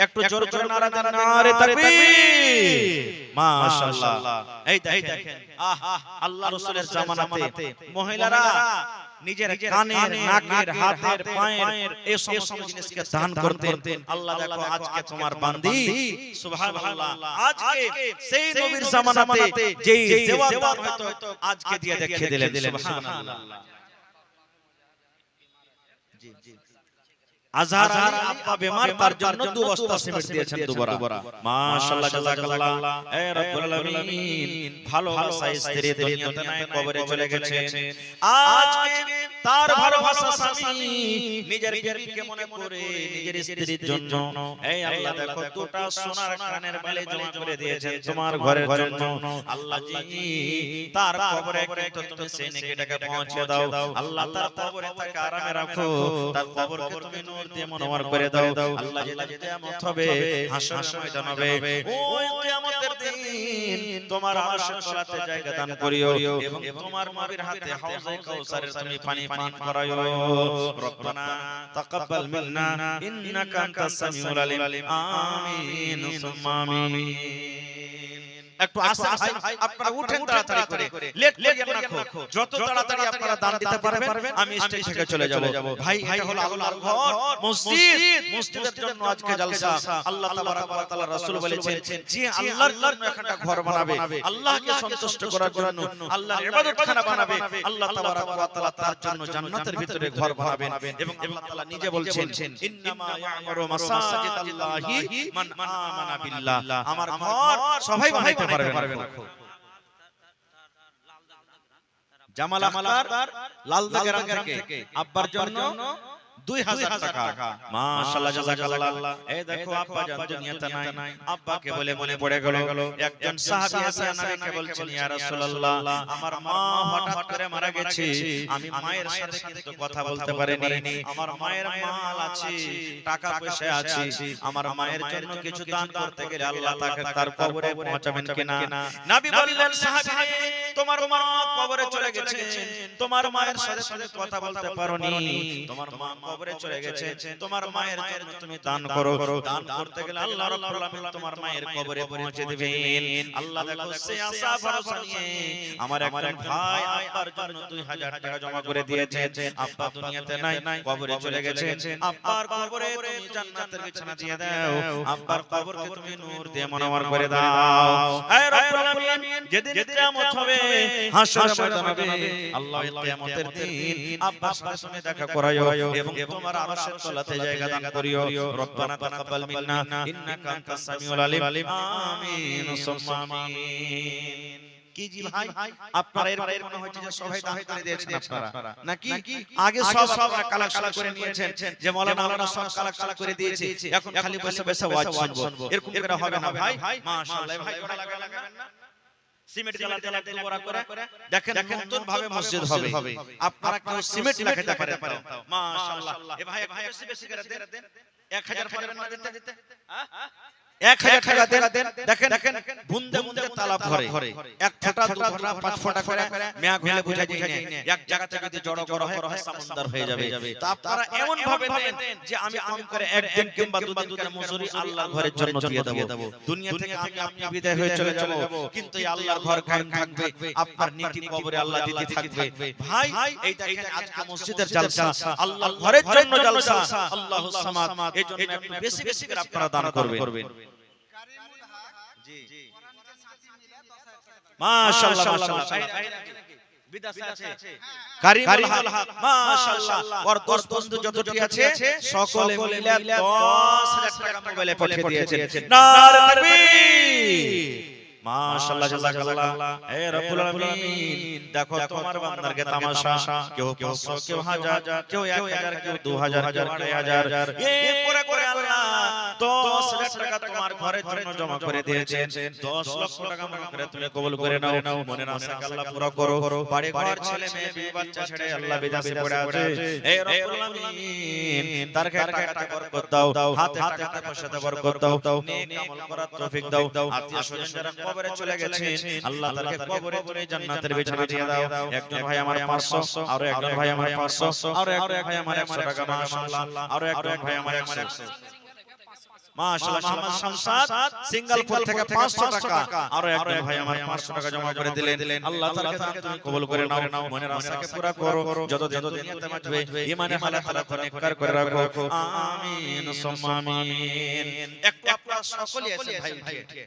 একটু জোরে জোরে নারা দেন নারে তাকবীর মাশাআল্লাহ এই দেখেন আহা আল্লাহ রাসূলের জামানাতে মহিলারা নিজের কানের নাকের হাতের পায়ের এই সমস্ত জিনিসকে দান করতেন আল্লাহ দেখো আজকে তোমার বান্দি সুবহানাল্লাহ আজকে সেই নবীর জামানাতে যেই জবাব হয়তো আজকে দিয়ে দেখিয়ে দিলেন সুবহানাল্লাহ আজহার আলী আব্বা বেমার তার জন্য 2 বস্তা সিমেন্ট দিয়েছেন দুবারা মাশাআল্লাহ জাযাকাল্লাহ এ রব্বুল আলামিন ভালোবাসা স্ত্রী দুনিয়াতে নাই কবরে চলে গেছে আজকে তার ভালোবাসা স্বামী নিজের বিবিকে মনে করে নিজের স্ত্রীর জন্য এই আল্লাহ দেখো দুটা সোনার কানের বালি জমা করে দিয়েছেন তোমার ঘরের জন্য আল্লাহ জি তার কবরে কিন্তু তুমি সেই নেকিটাকে পৌঁছে দাও আল্লাহ তার কবরে তাকে আরামে রাখো তার কবরকে তুমি নূর দিয়ে মনোয়ার করে দাও আল্লাহ যেদিন কিয়ামত হবে হাসর ময়দান হবে ওই কিয়ামতের দিন তোমার আরশের তলাতে জায়গা দান করিও এবং তোমার নবীর হাতে হাউজে কাউসারের তুমি পানি পান করায়ো রব্বানা তাকাব্বাল মিন্না ইন্নাকা আনতাস সামিউল আলিম আমিন সুম্মা আমিন একটু আসেন ভাই আপনারা উঠেন তাড়াতাড়ি করে লেট লাগেন না যত তাড়াতাড়ি আপনারা দান দিতে পারবেন আমি স্টেজ থেকে চলে যাব ভাই এটা হলো আল্লাহর ঘর মসজিদের জন্য আজকে জলসা আল্লাহ তাবারাক ওয়া তাআলা রাসূল বলেছেন যে আল্লাহর জন্য একটা ঘর বানাবে আল্লাহকে সন্তুষ্ট করার জন্য আল্লাহর ইবাদতখানা বানাবে আল্লাহ তাবারাক ওয়া তাআলা তার জন্য জান্নাতের ভিতরে ঘর বানাবেন এবং আল্লাহ তাআলা নিজে বলছেন ইন্নামা ইয়া'মুরু মাসাজিদাল্লাহি মান আমানা বিল্লাহ আমার ঘর সবাই বানাইতে পারবে না জামাল আখতার লালদা গ্রাম থেকে আব্বার জন্য 2000 টাকা মাশাআল্লাহ জাযাকাল্লাহ এই দেখো আব্বা জান দুনিয়াতে নাই আব্বাকে বলে মনে পড়ে গেল একজন সাহাবী এসে নবীকে বলছেন ইয়া রাসূলুল্লাহ আমার মা হঠাৎ করে মারা গেছে আমি মায়ের সাথে কিন্তু কথা বলতে পারিনি আমার মায়ের মাল আছে টাকা পয়সা আছে আমার মায়ের জন্য কিছু দান করতে গেলে আল্লাহ তাকে তার কবরে পৌঁছাবেন কিনা নবী বললেন সাহাবী তোমার মা কবরে চলে গেছে তোমার মায়ের সাথে কথা বলতে পারোনি তোমার মা কবরে চলে গেছে তোমার মায়ের জন্য তুমি দান করো দান করতে গেলে আল্লাহ রাব্বুল আলামিন তোমার মায়ের কবরে পৌঁছে দিবেন আল্লাহ দেখো সে আশা ভরসা নিয়ে আমার একজন ভাই আব্বার জন্য 2000 টাকা জমা করে দিয়েছে আব্বা দুনিয়াতে নাই কবরে চলে গেছে আব্বার কবরে তুমি জান্নাতের বিছানা দিয়ে দাও আব্বার কবরকে তুমি নূর দিয়ে মনোয়ার করে দাও হে রব্বুল আলামিন যেদিন কিয়ামত হবে হাসর ময়দান হবে আল্লাহ কিয়ামতের দিন আব্বার সাথে তুমি দেখা করায়ো এবং তোমার আরশের তলাতে জায়গা দান করিও রব্বানা তাকাব্বাল মিন্না ইন্নাকা আনতাস সামিউল আলিম আমিন সুম্মা আমিন কি জি ভাই আপনারা এর মনে হচ্ছে যে সবাই দান করে দিয়েছেন আপনারা নাকি আগে সব আপনারা কালেকশন করে নিয়েছেন যে মাওলানা সব কালেকশন করে দিয়েছে এখন খালি বসে বসে ওয়াজ শুনবো এরকম করে হবে না ভাই মাশাআল্লাহ ভাই ওটা লাগাবেন না সিমেন্ট গালাতে লাগতে বড় করে দেখেন নতুন ভাবে মসজিদ হবে আপনারা কেউ সিমেন্ট লাগাতে পারেন মাশাআল্লাহ এ ভাই বেশি করে দেন 1000 পারবেন না দিতে 1000 টাকা দেন দেখেন বুন্দে বুন্দে তালাব ভরে এক ফোঁটা দু ফোঁটা পাঁচ ফোঁটা করে মেয়া ঘুরে বুঝা যায় না এক জায়গা থেকে যদি জড়ো করা হয় সমুদ্র হয়ে যাবে তো আপনারা এমন ভাবে দেন যে আমি কম করে একদিন কিংবা দুদিন করে মজুরি আল্লাহর ঘরের জন্য দিয়ে দেব দুনিয়া থেকে আমি আপনি বিদায় হয়ে চলে যাব কিন্তু এই আল্লাহর ঘর কায়েম থাকবে আপনার নীতি কবরে আল্লাহ দিতে থাকবে ভাই এই দেখেন আজকে মসজিদের জলসা আল্লাহর ঘরের জন্য জলসা আল্লাহুস সামাদ এই জন্য একটু বেশি বেশি করে আপনারা দান করবেন মাশাআল্লাহ মাশাআল্লাহ বিদাসা আছে কারিমুল হক মাশাআল্লাহ ওর দোস্ত বন্ধু যতটি আছে সকলে মিলে 10000 টাকা মোবাইলে পাঠিয়ে দিয়েছেন নারে তাকবীর মাশাআল্লাহ জাযাকাল্লাহ হে রব্বুল আলামিন দেখো তোমার বান্দারকে তামাশা কেউ 500 কেউ 1000 কেউ 1000 কেউ 2000 কেউ 3000 এই করে করে আল্লাহ 10000 টাকা তোমার ঘরের জন্য জমা করে দিয়েছেন 10 লক্ষ টাকা মনে করে তুমি কবুল করে নাও মনের আশাকে আল্লাহ পুরো করো বাড়ি ঘর ছেলে মেয়ে বিবি বাচ্চা ছেড়ে আল্লাহ বিদেশে পড়ে আছে হে রব্বুল আলামিন তার টাকাতে বরকত দাও হাতে টাকাতে পয়সাতে বরকত দাও নেক আমল করার তৌফিক দাও আত্মীয় স্বজন যারা কবরে চলে গেছেন আল্লাহ তাআলাকে কবরে তুমি জান্নাতের বিছানা দিয়ে দাও একজন ভাই আমার 500 আর একজন ভাই আমার 500 আর একজন ভাই আমার 100 টাকা মাশাআল্লাহ আর একজন ভাই আমার 100 মাশাআল্লাহ মোহাম্মদ শামসাদ সিঙ্গাপুর থেকে 500 টাকা আর একজন ভাই আমার 500 টাকা জমা করে দিলেন আল্লাহ তাআলাকে তুমি কবুল করে নাও মনের আশাকে পুরা করো যত দুনিয়াতে বাঁচবে ঈমানে হালাত তাআলা নেককার করে রাখো আমিন সুম্মা আমিন একটু আপনারা সকলেই আছেন ভাই উঠে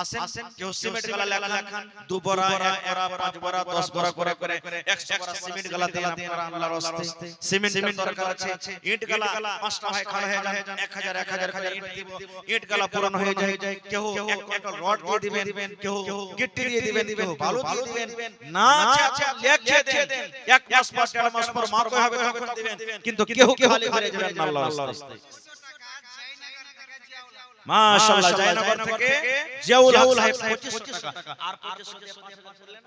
আসেন কেউ সিমেন্ট গালা লেখা 2 বড়া 1 বড়া 5 বড়া 10 বড়া করে 100 বড়া সিমেন্ট গালা দেন আপনারা আল্লাহর রাস্তে সিমেন্টের দরকার আছে ইট গালা পাঁচটা ভাই খাড়া হয়ে যান 1000 করে ইট দিব ইট গালা পূরণ হয়ে যায় কেউ এক রড দিয়ে দিবেন কেউ গিট্টি দিয়ে দিবেন কেউ বালু দিয়ে দিবেন না লেখে দেন এক মাস পর 1.5 মাস পর মার হবে তখন দিবেন কিন্তু কেউ খালি করে যাবেন না আল্লাহর রাস্তে মাশাআল্লাহ জয়নগর থেকে জিয়াউল হক সাহেব 2500 টাকা আর 2500 করলেন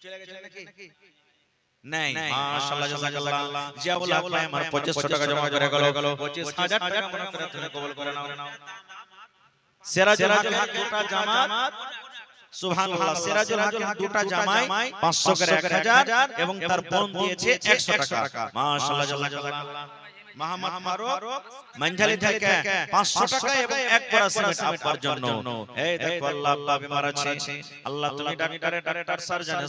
চলে গেছেন নাকি নাই মাশাআল্লাহ জাযাকাল্লাহ জিয়াউল হক ভাই আমার 2500 টাকা জমা করে গেল 25000 টাকা মনে করে তুমি কবুল করে নাও সিরাজুল হক দুটা জামাত সুবহানাল্লাহ সিরাজুল হক দুটা জামাই 500 করে 1000 এবং তার বোন দিয়েছে 100 টাকা মাশাআল্লাহ জাযাকাল্লাহ মোহাম্মদ ফারুক মঞ্জলি থেকে 500 টাকা এবং এক বড়া সিমেন্ট আপনার জন্য এই দেখো আল্লাহ বিমার আছে আল্লাহ তুমি ডাক্তার সার্জন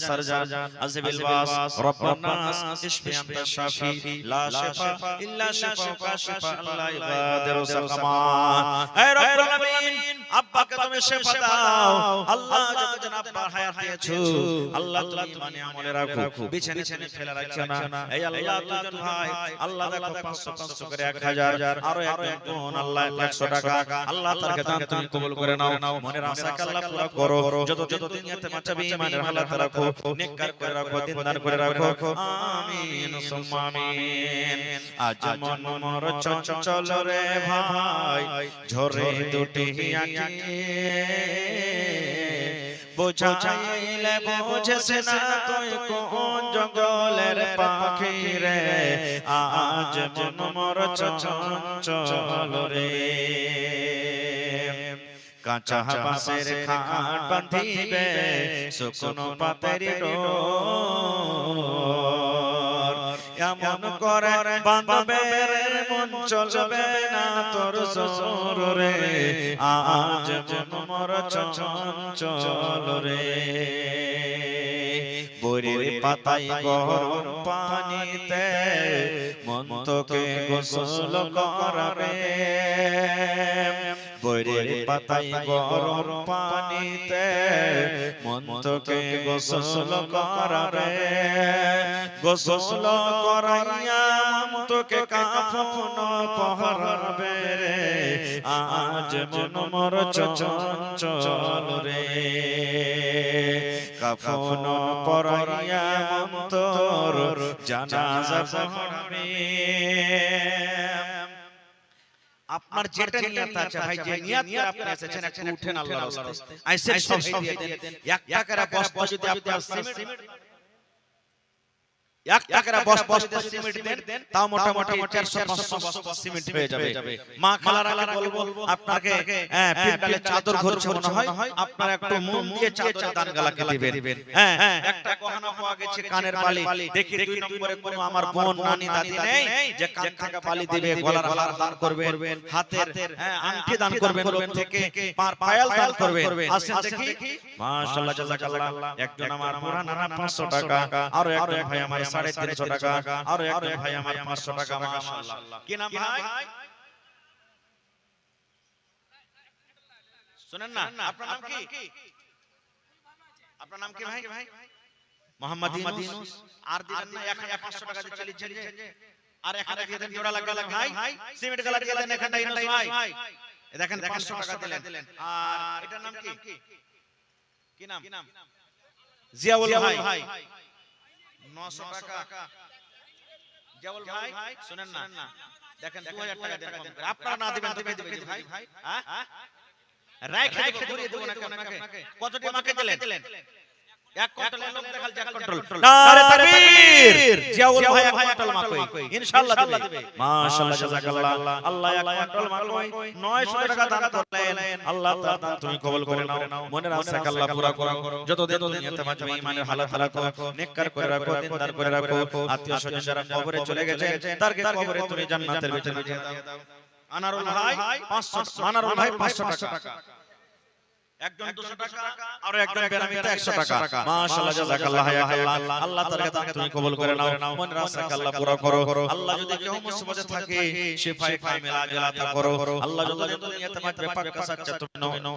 আজিবিল বাস রব্বুন নাস ইশফি আনতা শাফি লা শিফা ইল্লা শিফাউকা শিফা আল্লাহ ইবাদির সাকামা হে রব্বুল আলামিন আব্বাকে তুমি শিফা দাও আল্লাহ যতজন আব্বার হায়াত দিয়েছো আল্লাহ তুমি ইমানে আমলে রাখো বিছানে ফেলে রাখো না এই আল্লাহ দুজন ভাই আল্লাহ দেখো 500 করে 1000 আর একজন কোন আল্লাহ 100 টাকা আল্লাহ তার দান তুমি কবুল করে নাও মনের আশাকে আল্লাহ পুরো করো যত দুনিয়াতে বাঁচাবে ঈমানের হালাত রাখো নেককার করে রাখো দিনদার করে রাখো আমিন সুম্মা আমিন আজ মন মোর চঞ্চল রে ভাই ঝরে দুটি আঁখি বোঝাইলে বোঝেছ না তুই কোন জঙ্গলের পাখি রে আজ মন মোর চঞ্চল রে কাঁচা বাঁশের খাট বাঁধিবে শুকনো পাতের ডোর এমন করে বাঁধবে মন চলবে না তোর সর রে আজ মন মোর চঞ্চল রে বরের পাতায় গরম পানিতে মন তোকে গোসল করাবে বরের পাতায় গরম পানিতে মন তোকে গোসল করাবে গোসল করাইয়া মন তোকে কাফন পহরাবে রে আজ মন মোর চঞ্চল রে কাফন পরাইয়া মন তোর জানাজা পড়াবে আপনার যেটা নিয়ত আছে ভাই যে নিয়ত করে আপনি এসেছেন একটু উঠেন আল্লাহর রাস্তায় আইসেন সব দিয়ে দেন এক টাকার বস্তা যদি আপনার সিমেন্ট এক টাকার বস্তা সিমেন্ট দেন, তাও মোটামুটি 400-500 বস্তা সিমেন্ট হয়ে যাবে। মা খালারাকে বলবো আপনাকে পিন্ডালে চাদর ঘুরছে মনে হয়, আপনারা একটু মন দিয়ে চাদরের দান গালাকে দিবেন। একটা গহনা পাওয়া গেছে কানের বালি, দেখি 2 নম্বরে কোনো আমার বোন নানি দাদি নেই যে কান থেকে বালি দিবে, গলার হার দান করবেন, হাতের আংটি দান করবেন, লোক থেকে পায়াল দান করবেন। আসেন দেখি। মাশাআল্লাহ জাযাকাল্লাহ। একজন আমার পুরা নানা 500 টাকা, আর একজন ভাই আমার 350 টাকা, আর একজন ভাই আমার 500 টাকা। মাশাআল্লাহ। কি নাম ভাই? শুনেন না, আপনার নাম কি? আপনার নাম কি ভাই? মোহাম্মদ ইউনূস। আর দিলেন না 500 টাকা দিয়ে চলে যে, আর এখানে দিয়ে দেন জোড়া লাগালে ভাই, সিমেন্ট কালার দিয়ে দেন এখানটা ইউনূস ভাই। এই দেখেন 500 টাকা দিলেন। আর এটার নাম কি? কি নাম? জিয়াউল ভাই 900 টাকা। জিয়াউল ভাই শুনেন না, দেখেন 2000 টাকা দেন কম করে। আপনারা না দিবেন তো কে দিবেন ভাই? হ্যাঁ রাইখে দেব, ঘুরিয়ে দেব না আপনাকে। কতটি মাকে দিলেন? 1 কুইন্টাল লোক দেখাল, 1 কুইন্টাল। নারে তাকবীর। জিয়াউল ভাই 1 কুইন্টাল মা কই ইনশাআল্লাহ দিবে। মাশাআল্লাহ জাযাকাল্লাহ। আল্লাহ 1 কুইন্টাল মা কই 900 টাকা দান করলেন। আল্লাহ তাআলা দান তুমি কবুল করে নাও, মনের আশা আল্লাহ পুরা করো। যতদিন দুনিয়াতে বাঁচবে ঈমানের হালাত রাখো, নেককার করে রাখো, দিনদার করে রাখো। আত্মীয় স্বজন যারা কবরে চলে গেছে তারকে কবরে তুমি জান্নাতের ভিতরে দিয়ে দাও। আনারুল ভাই 500, আনারুল ভাই 500 টাকা। একজন 200 টাকা, আর একজন বেনামিতে 100 টাকা। মাশাআল্লাহ জাযাকাল্লাহ হায়াকাল্লাহ। আল্লাহ তাআলা দান তুমি কবুল করে নাও, মনের আশা আল্লাহ পুরা করো। আল্লাহ যদি কেউ মুসিবতে থাকে শিফায়ে কামিলা আজলাতা করো। আল্লাহ যদি দুনিয়াতে বাঁচবে পাক্কা সাচ্চা তুমি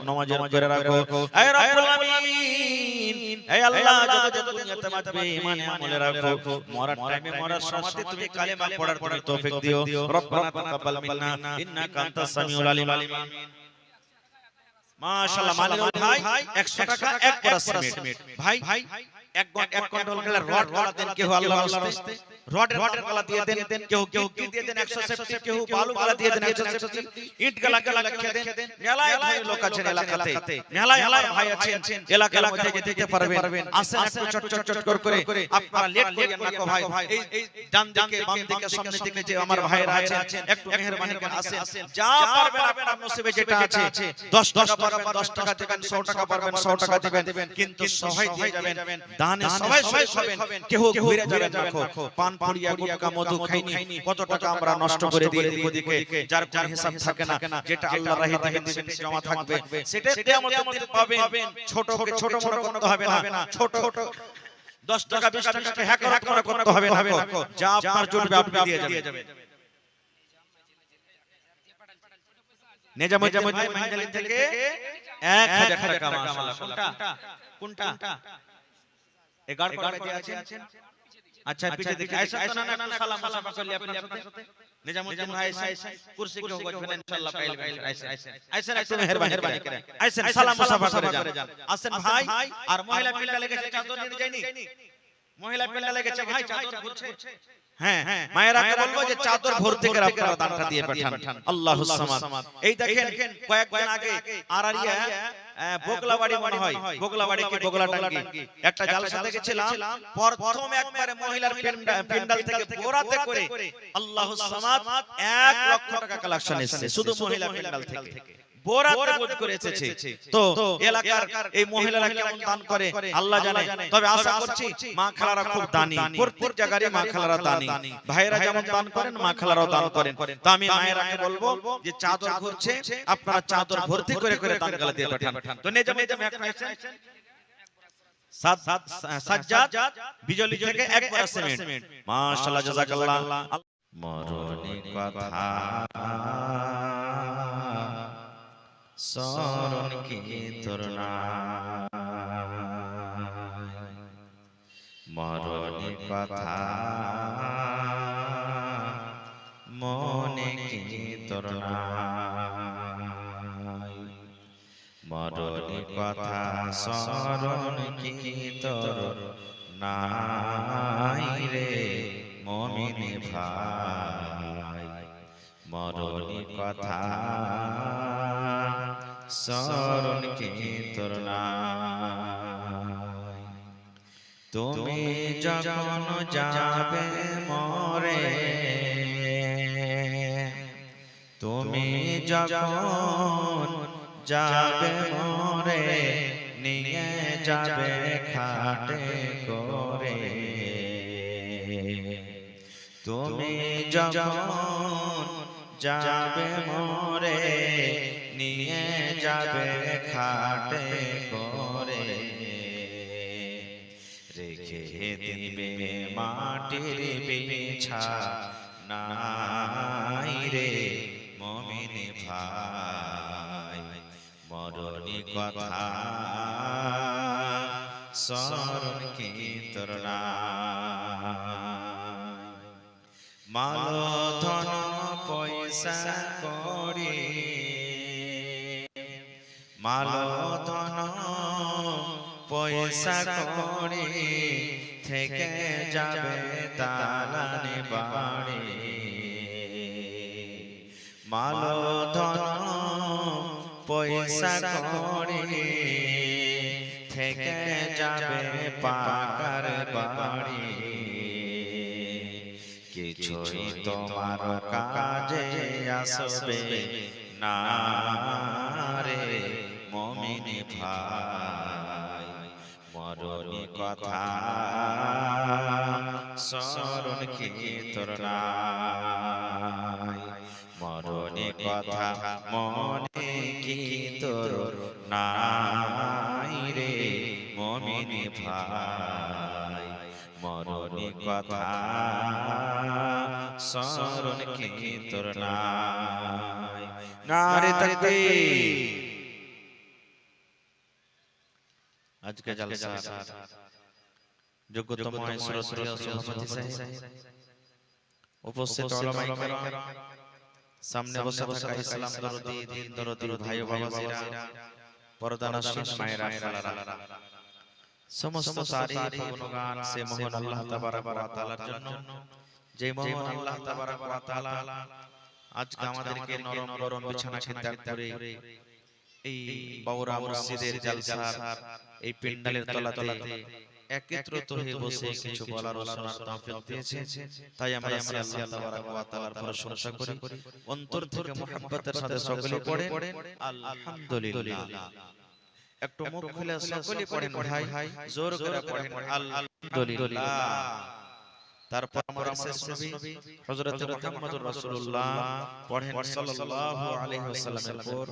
নামাজ করে রাখো। হে রব্বুল আমিন, হে আল্লাহ যদি দুনিয়াতে বাঁচবে ঈমানে আমলে রাখো, মরার টাইমে মরার সময়তে তুমি কালেমা পড়ার তুমি তৌফিক দিও। রব্বানা তাকাব্বাল মিন্না ইন্নাকা আনতাস সামিউল আলিম। মাশাআল্লাহ। মানিনুল ভাই 100 টাকা, 1 কড়া সিমেন্ট। ভাই 1 কুইন্টাল গলা রড গলা দেন, কেউ আল্লাহর রাস্তায় রডের গলা দিয়ে দেন, কেউ দিয়ে দেন 170, কেউ বালু গলা দিয়ে দেন 170, ইট গলা লিখে দেন। মেলায় ভাই লোক আছেন এলাকাতে, মেলায় ভাই আছেন এলাকার মধ্যে যে দিতে পারবেন। আসেন একটু চট করে, আপনারা লেট করিয়েন না কো ভাই। এই ডান দিকে বাম দিকে সামনে দিকে যে আমার ভাইরা আছেন একটু মেহেরবানি করে আসেন। যা পারবেন আপনার নসিবে যেটা আছে, 10 টাকা পারবেন 10 টাকা দিবেন, 100 টাকা পারবেন 100 টাকা দিবেন, কিন্তু সবাই দিয়ে যাবেন। দানে সবাই খাবেন, কেউ ঘুরে যাবেন না। পান পুড়িয়া গুটকা মধু খাইনি কত টাকা আমরা নষ্ট করে দিয়ে ওদিকে, যার কোনো হিসাব থাকে না। যেটা আল্লাহ রাহে দিবেন সেটা জমা থাকবে, সেটা কিয়ামতের দিন পাবেন। ছোটকে ছোট মনে করতে হবে না, ছোট 10 টাকা 20 টাকা হ্যাক করতে হবে না। যা আপনার জুটবে আপনি দিয়ে যাবেন। নেজামুদ্দিন ভাই মাইন্ডালি থেকে 1000 টাকা। মাশাআল্লাহ। কোনটা? এই গাড় করে দিয়ে আছেন। আচ্ছা পিছে দেখে আইসা তো না সালাম মুসাফা করলি আপনার সাথে। নিজামুদ্দিন ভাই কুরসি কে বসবেন ইনশাআল্লাহ পাইলে আইসেন একটু মেহেরবানি করে আইসেন সালাম মুসাফা করে যান। আসেন ভাই। আর মহিলা পিল্লা লেগেছে চাদর নিয়ে যায়নি, মহিলা পিল্লা লেগেছে ভাই চাদর ঘুরছে। হ্যাঁ মায়েরাকে বলবো যে চাদর ভর্তি করে আপনারা দানটা দিয়ে পাঠান। আল্লাহুস সামাদ। এই দেখেন কয়েকদিন আগে আরারিয়া বগলাবাড়ি মনে হয়, বগলাবাড়ি কি বগলাটাঙ্গি একটা জালসা দেখেছিলাম। প্রথম একবারে মহিলার পেন্ডাল থেকে বোরাতে করে আল্লাহুস সামাদ 1 লক্ষ টাকা কালেকশন এসেছে শুধু মহিলা পেন্ডাল থেকে। বোরাতে বোধ করে এসেছে। তো এলাকার এই মহিলারা কেমন দান করে আল্লাহ জানে। তবে আশা করছি মা খালারা খুব দানি, প্রত্যেক জায়গায় মা খালারা দানি। ভাইরা যেমন দান করেন মা খালারাও দান করেন। তো আমি মায়েরাকে বলবো যে চাদর ঘুরছে, আপনারা চাদর ভর্তি করে দান গালা দিয়ে পাঠান। তো নেজামে একটা আছেন সাজ্জাদ বিজলি থেকে 1 বড় সিমেন্ট। মাশাআল্লাহ জাযাকাল্লাহ। মরণে কথা স্মরণ কি তোর নাই, মরণে কথা মনে কি তোর নাই, মরণে কথা স্মরণ কি তোর নাই রে মুমিন ভাই, মরণে কথা স্মরণ কি তোর নাই। তুমি যখন যাবে মরে, তুমি যখন যাবে মরে, নিয়ে যাবে খাটে করে। তুমি যখন যাবে মরে, নিয়ে যাবে খাটে করে। রেখে দিবে মাটির বিছা নাই রে মুমিন ভাই, মরণি কথা স্মরণ কি তোর নাই। মাল ধন পয়সা করি, মাল ধন পয়সা করি, থেকে যাবে দালানে বাড়ি। মাল ধন পয়সা করি, থেকে যাবে পাকার বাড়ি। কিছুই তোমার কাজে আসবে না রে মুমিন ভাই, মরণি কথা স্মরণ কি তোর নাই। মরণি কথা মনে কি তোর নাই রে মুমিন ভাই, মরণি কথা স্মরণ কি তোর নাই। নারে তাকবীর। আজকে জলসা যোগ্যতম শ্রদ্ধেয় সভাপতি সাহেব, উপস্থিত উলামায়ে কেরাম, সামনে বসে থাকা ইসলাম দরদি দিন দরদি ভাই ও বাবাজিরা, পর্দানশীন মায়েরা খালারা, সমস্ত তারিফ ও গুণগান সে মহান আল্লাহ তাবারক ওয়া তাআলার জন্য, যে মহান আল্লাহ তাবারক ওয়া তাআলা আজকে আমাদেরকে নরম গরম বিছানাকে ত্যাগ করে এই বাউরা মসজিদের জলসার এই পেন্ডালের তলাতে একত্রিত হয়ে বসে কিছু বলার ও শোনার তৌফিক দিয়েছেন। তাই আমরা আল্লাহ তাবারক ওয়া তাআলার প্রশংসা করি, অন্তর থেকে মুহাব্বতের সাথে সকলে পড়েন আলহামদুলিল্লাহ। একটু মুখ খুলে সকলে পড়েন ভাই, জোর করে পড়েন আলহামদুলিল্লাহ। তারপর আমরা শেষ নবী হযরত মুহাম্মদুর রাসূলুল্লাহ পড়েন সাল্লাল্লাহু আলাইহি ওয়াসাল্লামের উপর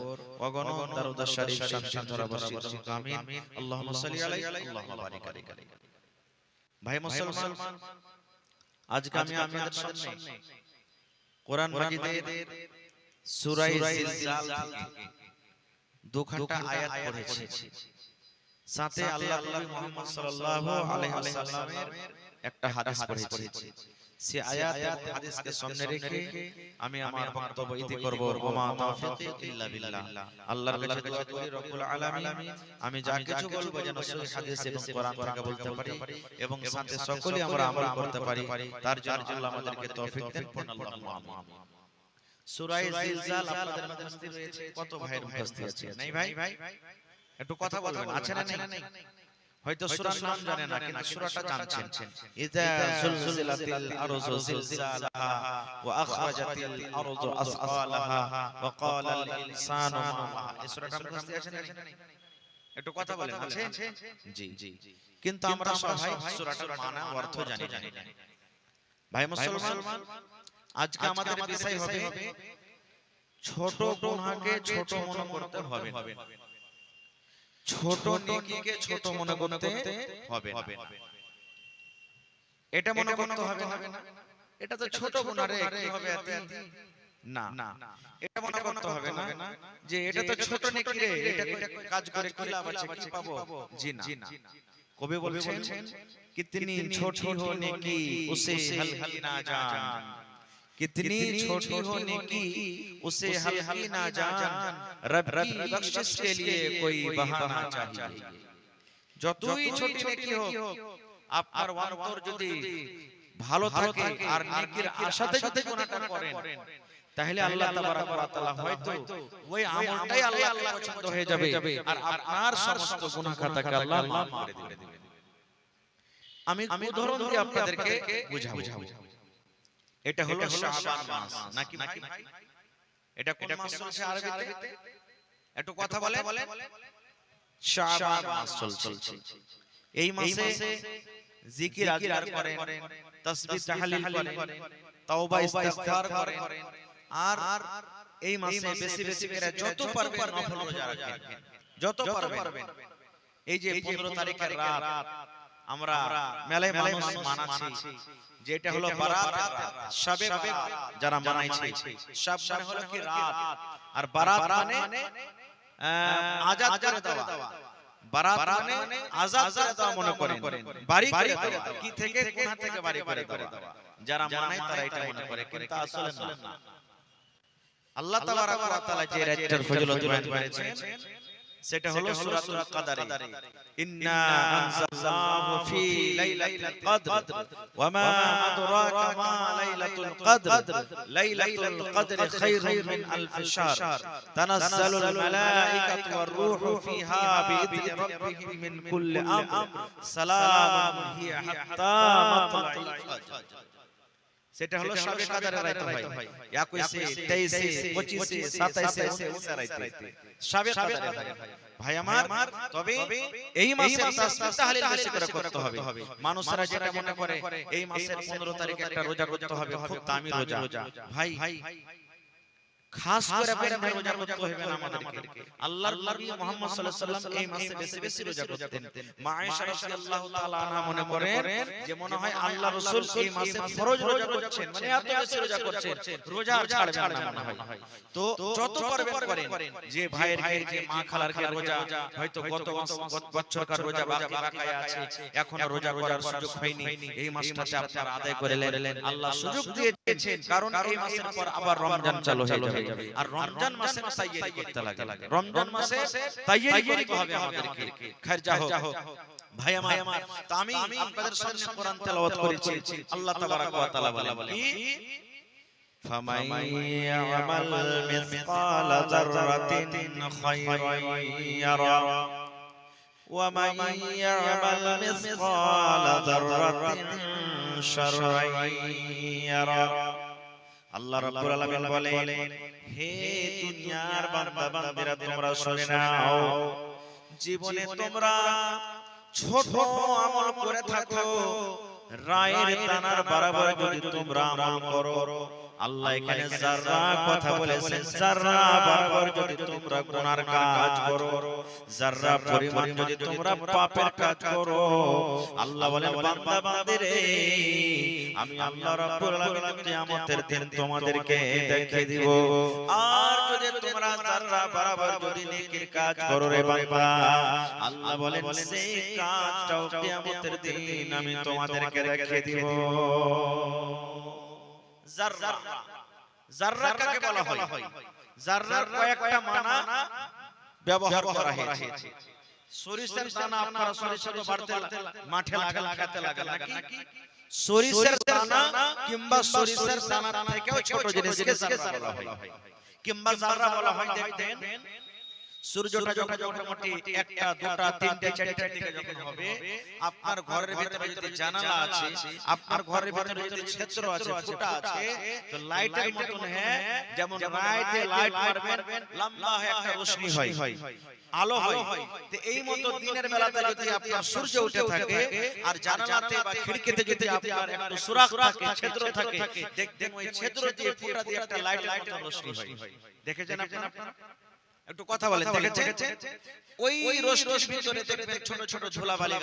অগণন দরুদ শরীফ শান্তি ধারা বর্ষিত হোক, আমিন। আল্লাহুম্মা সাল্লি আলাইহি আল্লাহুম্মা বারিক আলাইহি। ভাই মুসলমান, আজকে আমি আপনাদের সামনে কোরআন মাজিদের সূরা জিলজাল থেকে দুখানা আয়াত পড়েছি, সাথে আল্লাহ নবী মুহাম্মদ সাল্লাল্লাহু আলাইহি ওয়াসাল্লামের একটা হাদিস পড়েছি। সেই আয়াত এবং হাদিসকে সামনে রেখে আমি আমার বক্তব্য ইতি করব। ওমা তাওফীক ইল্লা বিল্লাহ। আল্লাহর কাছে দোয়া করি রব্বুল আলামিন আমি যা কিছু বলবো যেন সহিহ হাদিস এবং কোরআন থেকে বলতে পারি এবং সাথে সকলে আমরা আমল করতে পারি, তার জন্য আল্লাহ আমাদেরকে তৌফিক দেন। আল্লাহুম্মা আমিন। সূরা জিলজাল আপনাদের মধ্যে উপস্থিত রয়েছে, কত ভাইয়ের উপস্থিত আছে নাই ভাই? একটু কথা বলবেন, আছে না নাই? হয়তো সূরার নাম জানেন না, কিন্তু সূরাটা জানছেন। ইযা যুলজিলাতিল আরযু জিলজালাহা ওয়া আখরাজাতিল আরযু আসকালাহা ওয়া ক্বালাল ইনসানু মা লাহা। এই সূরাটা মুখস্থ আছে না? একটু কথা বলেন, আছে? জি। কিন্তু আমরা সবাই সূরাটার মানে অর্থ জানি না। ভাই মুসলমান, আজকে আমাদের বিষয় হবে ছোট গুনাহকে ছোট মনে করতে হবে না, ছোট নেকিকে ছোট মনে করতে হবে না। এটা মনে করতে হবে না এটা তো ছোট গুনাহ রে, কি হবে এতে? না, এটা মনে করতে হবে না যে এটা তো ছোট নেকি রে, এটা কাজ করে কি লাভ আছে, কি পাবো? জি না। কবি বলছেন কিতনি ছোটি হো নেকি উসে হলকি না জান, कितनी छोटी हो नेकी उसे हल्की ना जान, रब की बख्शिश के लिए कोई बहाना चाहिए। যতই ছোট নেকি হোক, আপনার অন্তর যদি ভালো থাকে আর নেকির আশাতে যদি গুনাহটা করেন, তাহলে আল্লাহ তাবারক ওয়া তাআলা হয়তো ওই আমলটাই আল্লাহর পছন্দ হয়ে যাবে আর আপনার সমস্ত গুনাহ খাতাকে আল্লাহ মাফ করে দিবেন। আমি উদাহরণ দিয়ে আপনাদেরকে বুঝাবো। এটা হলো শাবান মাস নাকি ভাই? এটা কোন মাস চলছে আরবিতে? একটু কথা বলে। শাবান মাস চলছে। এই মাসে জিকির আজকার করেন, তাসবিহ তাহলিল করেন, তাওবা ইস্তিগফার করেন, আর এই মাসে বেশি বেশি করে যত পারবেন নফল রোজা রাখেন, যত পারবেন। এই যে 15 তারিখের রাত আমরা মেলায় মানুষ মানাচ্ছি, যেটা হলো বারাত রাত, শবে বারাত যারা মানাইছে, শব মানে হলো কি রাত, আর বারাত মানে আজাদ করে দেওয়া। বারাত মানে আজাদ করে দেওয়া মনে করেন, বাড়ি করে দেওয়া। কি থেকে? গুনাহ থেকে বাড়ি করে দেওয়া। যারা মানায় তারা এটা মনে করে, কিন্তু আসলে না। আল্লাহ তাবারাক ওয়া তাআলা যে রাতের ফজিলত বয়ান করেছেন সেটা হলো সূরাতুল কদরে। ইন্না আনজালনাহু ফি লাইলাতিল কদর ওয়া মা আদরাকা মা লাইলাতুল কদর লাইলাতুল কদরি খায়রুম মিন আলফি শাহর তানাজ্জালুল মালায়েকাতু ওয়ার রূহু ফিহা বিইذনি রাব্বিহিম মিন কুল্লি আমর সালামুন হিয়া হাত্তা মাতলাইল ফাজর। সেটা হলো শবে কদরের রাত ভাই, 21 23 25 27 রাতে শবে কদরের রাত ভাই আমার। তবে এই মাসে তাসবিহ তাহলিল বেশি করে করতে হবে। মানুষরা যেটা মনে করে এই মাসের 15 তারিখে একটা রোজা করতে হবে, খুব দামি রোজা। ভাই খাস করে আপনি রোজা করতে হবে না আমাদেরকে। আল্লাহর নবী মুহাম্মদ সাল্লাল্লাহু আলাইহি ওয়াসাল্লাম এই মাসে বেশি বেশি রোজা করতেন। মা আয়েশা রাদিয়াল্লাহু তাআলা আনহা মনে করেন যে মনে হয় আল্লাহর রাসূল এই মাসে ফরজ রোজা করছেন, মানে এত বেশি রোজা করছেন, রোজা আর ছাড়বেন না মনে হয়। তো যত পারবেন করেন। যে ভাইয়ের যে মা খালার কে রোজা হয়তো গত বছরকার রোজা বাকি আছে, এখনো রোজা করার সুযোগ হয়নি, এই মাসটাতে আপনারা আদায় করে নেন। আল্লাহ সুযোগ দিয়েছেন, কারণ এই মাসের পর আবার রমজান চালু হয়ে যাবে। আর রমজান মাসে তাইয়ারি করতে লাগে, রমজান মাসে তাইয়ারি করতে হবে আমাদেরকে। খায়র যা হোক ভাই আমার, তো আমি আপনাদের সামনে কোরআন তেলাওয়াত করেছি। আল্লাহ তাবারাক ওয়া তাআলা বলেন কি ফামান ইয়ামাল মিসকালা যাররাতিন খায়রান ইয়ারা ওয়া মান ইয়ামাল মিসকালা যাররাতিন শাররান ইয়ারা। আল্লাহ রাব্বুল আলামিন বলেন, হে দুনিয়ার বান্দা বান্দিরা তোমরা শুনে নাও, জীবনে তোমরা ছোট আমল করে থাকো, রায়ের দানার বরাবর যদি তোমরা আমল করো, আল্লাহ এখানে যারা কথা বলেছেন, যারা বরাবর যদি তোমরা গুনার কাজ করো, যারা পরিমাণ যদি তোমরা পাপের কাজ করো, আল্লাহ বলেন বান্দা বান্দিরে আমি আল্লাহ রাব্বুল আলামিন কিয়ামতের দিন তোমাদেরকে দেখিয়ে দিব। আর যদি তোমরা যারা বরাবর যদি নেকির কাজ করো রে বান্দা, আল্লাহ বলেন সেই কাজটাও কিয়ামতের দিন আমি তোমাদেরকে দেখিয়ে দিব। যাররা, যাররা কাকে বলা হয়? যাররার কয়েকটা মানা ব্যবহার করা হয়েছে। সরিষার দানা আপনারা সরিষা তো বাড়তে মাঠে লাগাল, খেতে লাগাল নাকি? সরিষার দানা কিংবা সরিষার দানা থেকেও ছোট জিনিসকে যাররা বলা হয়, কিংবা যাররা বলা হয় দেখবেন সূর্যটা যখন মোটামুটি 1টা 2টা 3টে 4টের দিকে যখন হবে, আপনার ঘরের ভিতরে যদি জানালা আছে, আপনার ঘরের ভিতরে যদি ছিদ্র আছে, ফুটা আছে, তো লাইটের মতন হ্যাঁ, যেমন রাতে লাইট মারবেন লম্বা হয়ে একটা রোশনি হয়, আলো হয়। তো এই মতো দিনের বেলাতে যদি আপনার সূর্য উঠে থাকে আর জানালাতে বা খিড়কিতে যদি আপনার একটু সুরাখ থাকে, ছিদ্র থাকে, দেখবেন ওই ছিদ্র দিয়ে ফুটা দিয়ে একটা লাইটের মতন রোশনি হয়। দেখেছেন আপনারা? একটু কথা বলেন, দেখেছেন? ওই রোশনির ভিতরে দেখবেন ছোট ছোট ধুলাবালি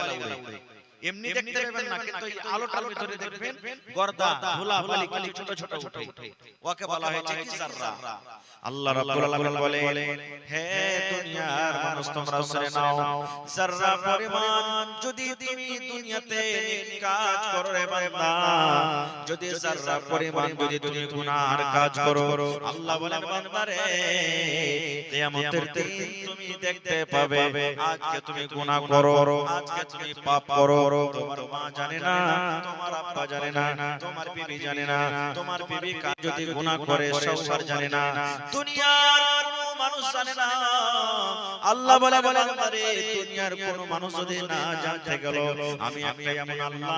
উড়ে, এমনি দেখতে পাবেন না, কিন্তু এই আলোটার ভিতরে দেখবেন গর্দা ধুলাবালি কালি ছোট ছোট উঠে, ওকে বলা হয়েছে কি যাররা। আল্লাহ রাব্বুল আলামিন বলেন, হে দুনিয়ার মানুষ তোমরা শুনে নাও, যাররা পরিমাণ যদি তুমি দুনিয়াতে নেক কাজ করো রে বান্দা, যদি যাররা পরিমাণ যদি তুমি গুনার কাজ করো, আল্লাহ বলেন বান্দারে কিয়ামতের দিন তুমি দেখতে পাবে আজকে তুমি গুনাহ করো, আজকে তুমি পাপ করো, তোমার মা জানে না, তোমার আব্বা জানে না, তোমার বিবি জানে না, তোমার বিবি কাজ যদি গুনাহ করে সংসার জানে না, দুনিয়ার কোনো মানুষ জানে না। আল্লাহ বলে বান্দারে দুনিয়ার কোন মানুষ যদি না জানতে গেল আমি একটাই এমন আল্লাহ,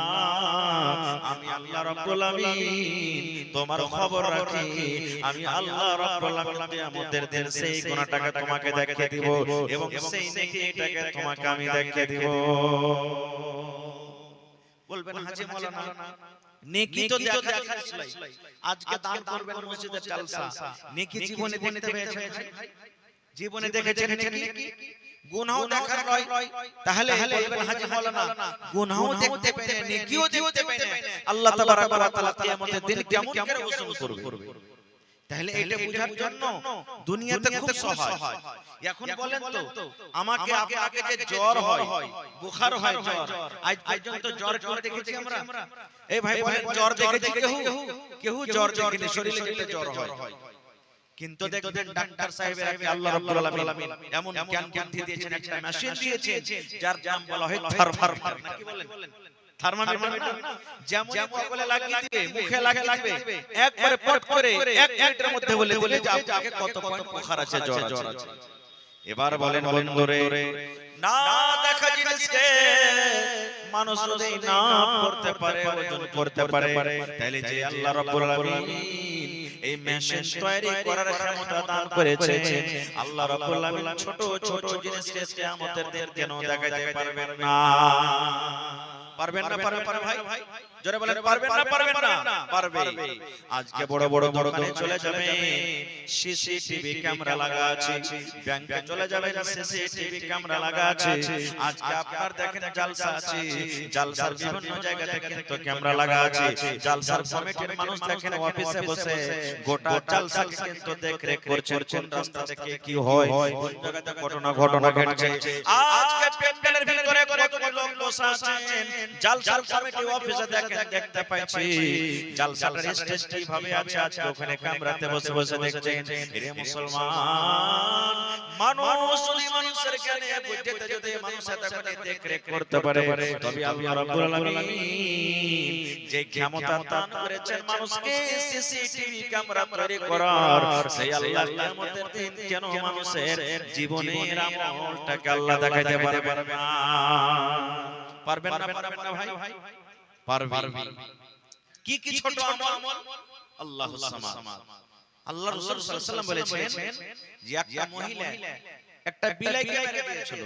আমি আল্লাহ রাব্বুল আমিন তোমার খবর রাখি। আমি আল্লাহ রাব্বুল আমিন কিয়ামতের দিন সেই গুনাহটাকে তোমাকে দেখিয়ে দিব এবং সেই নেকিটাকে তোমাকে আমি দেখিয়ে দিব। বলবেন হাজী মাওলানা নেকি তো দেখা যায়, আজকে দান করবেন মসজিদের জালসা, নেকি জীবনে দেখতে পেয়েছেন? জীবনে দেখেছেন নেকি? গুনাহ দেখার নয়। তাহলে বলবেন হাজী মাওলানা গুনাহ দেখতে পেলে নেকিও দেখতে পেলে আল্লাহ তাবারক ওয়া তাআলা কিয়ামতের দিন কেমন করে ওজন করবে? তাহলে এটা বোঝার জন্য দুনিয়াতে খুব সহজ। এখন বলেন তো আমাকে আপনাকে যে জ্বর হয়, বুখার হয়, জ্বর আজ পর্যন্ত জ্বর কেউ দেখেছি আমরা? এই ভাই বলেন জ্বর দেখেছি কেউ জ্বর দেখেনি, শরীরে যেটা জ্বর হয়। কিন্তু দেখবেন ডাক্তার সাহেবেরা কি আল্লাহ রাব্বুল আলামিন এমন জ্ঞান বুদ্ধি দিয়েছেন, একটা মেশিন দিয়েছেন যার নাম বলা হয় থার্মোমিটার। কি বলেন? থার্মোমিটার না, যেমন বলে লাগিয়ে দিবে, মুখে লাগিয়ে দিবে, একবারে পট করে 1 মিনিটের মধ্যে বলে দিলে যে আপনাকে কত পয়েন্ট বুখার আছে, জ্বর আছে। এবার বলেন বন্ধুরে না দেখা জিনিসকে মানুষ যদি না করতে পারে, ওজন করতে পারে, তাহলে যে আল্লাহ রাব্বুল আলামিন এই মেশিন তৈরি করার ক্ষমতা দান করেছে, আল্লাহ রাব্বুল আলামিন ছোট ছোট জিনিসকে কিয়ামতের দিন কেন দেখাতে পারবেন না? পারবেন না? পারবেন ভাই? জোরে বলেন পারবেন না? পারবে। আজকে বড় বড় দোকানে চলে যাবে, সিসিটিভি ক্যামেরা লাগা আছে। ব্যাংকে চলে যাবেন, সিসিটিভি ক্যামেরা লাগা আছে। আজকে আপনার দেখেন জালসা আছে, জালসার বিভিন্ন জায়গাতে কিন্তু ক্যামেরা লাগা আছে। জালসার কমিটির মানুষ দেখেন অফিসে বসে গোটা জালসাকে কিন্তু দেখরেখ করছেন, কোন রাস্তা থেকে কি হয়, কোন জায়গাতে ঘটনা ঘটছে। আজকে প্যান্ডেলের ভিতরে কত লোক বসে আছেন, জালসার কমিটি অফিসে দেখতে পাচ্ছি জালসাটার স্টেজ কিভাবে আছে, আজকে ওখানে ক্যামেরাতে বসে বসে দেখছেন। এরে মুসলমান, মানুষ যদি মানুষের জ্ঞানে বুদ্ধিতে যদি মানুষের তখনই দেখরেখ করতে পারে, তবে আল্লাহ রাব্বুল আলামিন যে ক্ষমতা দান করেছেন মানুষকে সিসিটিভি ক্যামেরা তৈরি করার, সেই আল্লাহ কিয়ামতের দিন কেন মানুষের জীবনের আমলটাকে আল্লাহ দেখাইতে পারবেন না? পারবেন না ভাই? পারবে। কি ছোট আমল? আল্লাহুস সামাদ। আল্লাহ রাসূল সাল্লাল্লাহু আলাইহি ওয়াসাল্লাম বলেছেন যে একটা মহিলা একটা বিলাইকে মেরে দিয়েছিল।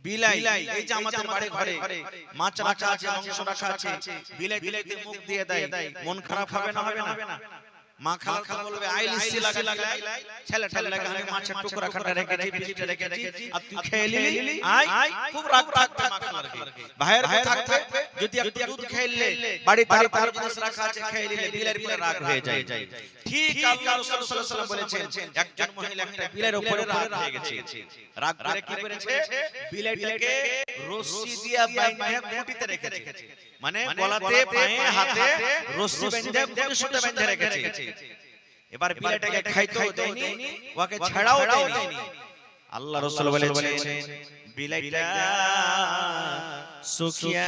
বিলাই, এই যে আমাদের বাড়ি ঘরে মাছ রাখা আছে, মাংস রাখা আছে, বিলাইতে মুখ দিয়ে দেয়, মন খারাপ হবে না? মা খালা বলবে আইলিসি লাগা ছেলে লাগা, আমি মাছের টুকরা খাটা রেখেছি, পিসটা রেখেছি, আর তুই খেয়ে নিলি, আই খুব রাগ থাকবে মা খালার। ভাইয়ের থাকবে যদি একটু দুধ খেলে বাড়িতে আর জিনিস রাখা আছে খেয়ে নিলে বিলাইয়ের উপরে রাগ হয়ে যায়। ঠিক আল্লাহ রাসূল সাল্লাল্লাহু আলাইহি ওয়াসাল্লাম বলেছেন একজন মহিলা একটা বিলাইয়ের উপরে রাগ হয়ে গেছে, রাগ করে কি করেছে, বিলাইটাকে রশি দিয়ে বাইন্ধে খুঁটিতে রেখেছে, মানে গলাতে পায়ে হাতে রশি বেঁধে খুঁটিতে বেঁধে রেখেছে। এবার বিলাইটাকে খাইতেও দেয়নি, ওকে ছাড়াও দেয়নি। আল্লাহ রাসূল বলেছেন বিলাইটা শুকিয়ে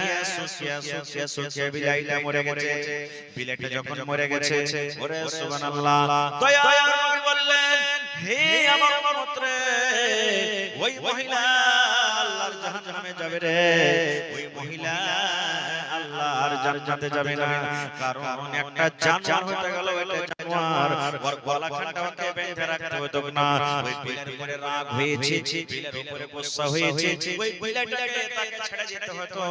বিলাইটা মরে গেছে। বিলাইটা যখন মরে গেছে, ওরে সুবহানাল্লাহ, দয়ার নবী বললেন হে আমার উম্মত রে, ওই মহিলা আল্লাহর জাহান্নামে যাবে রে, ওই মহিলা আল্লাহর জান্নাতে যাবে না। কারণ একটা জানোয়ার হতে গেল, এটা জানোয়ার, ওর গলাখানটাকে বেঁধে রাখতে হতো না। ওই বিলাইয়ের উপরে রাগ হয়েছে, বিলাইয়ের উপরে গুসা হয়েছে, ওই বিলাইটাকে তাকে ছেড়ে দিতে হতো।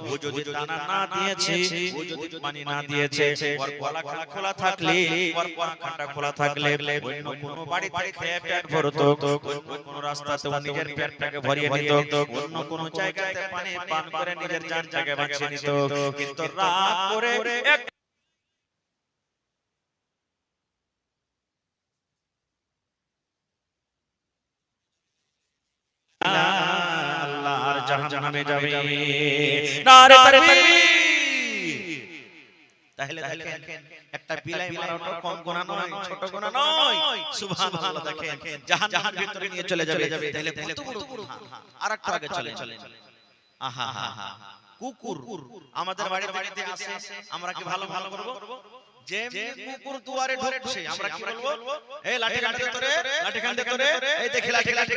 ও যদি দানা না দিয়েছে, ও যদি পানি না দিয়েছে, ওর গলাখান খোলা থাকলে, ওর গলাখানটা খোলা থাকলে অন্য কোনো বাড়িতে খেয়ে পেট ভরতো, অন্য কোনো রাস্তাতে নিজের পেটটাকে ভরিয়ে নিত, অন্য কোনো জায়গাতে পানি পান করে নিজের জানটাকে বাঁচিয়ে নিত। কিন্তু রাগ করে আল্লাহর জাহান্নামে যাবে। নারে তাকবীর। তাহলে দেখেন একটা বিলাই মারাটা কম গুনাহ নয়, ছোট গুনাহ নয়। সুবহানাল্লাহ, দেখেন জাহান্নামের ভিতরে নিয়ে চলে যাবে। তাহলে কত বড় গুনাহ। আরেকটা আগে চলে। আহা কুকুর আমাদের বাড়িতে আসে, আমরা কি ভালো করব? যে কুকুর দুয়ারে ঢুকছে আমরা কি বলবো? এই লাঠি কাটে তোরে, লাঠি কাটে তোরে, এই দেখি লাঠি কাটে,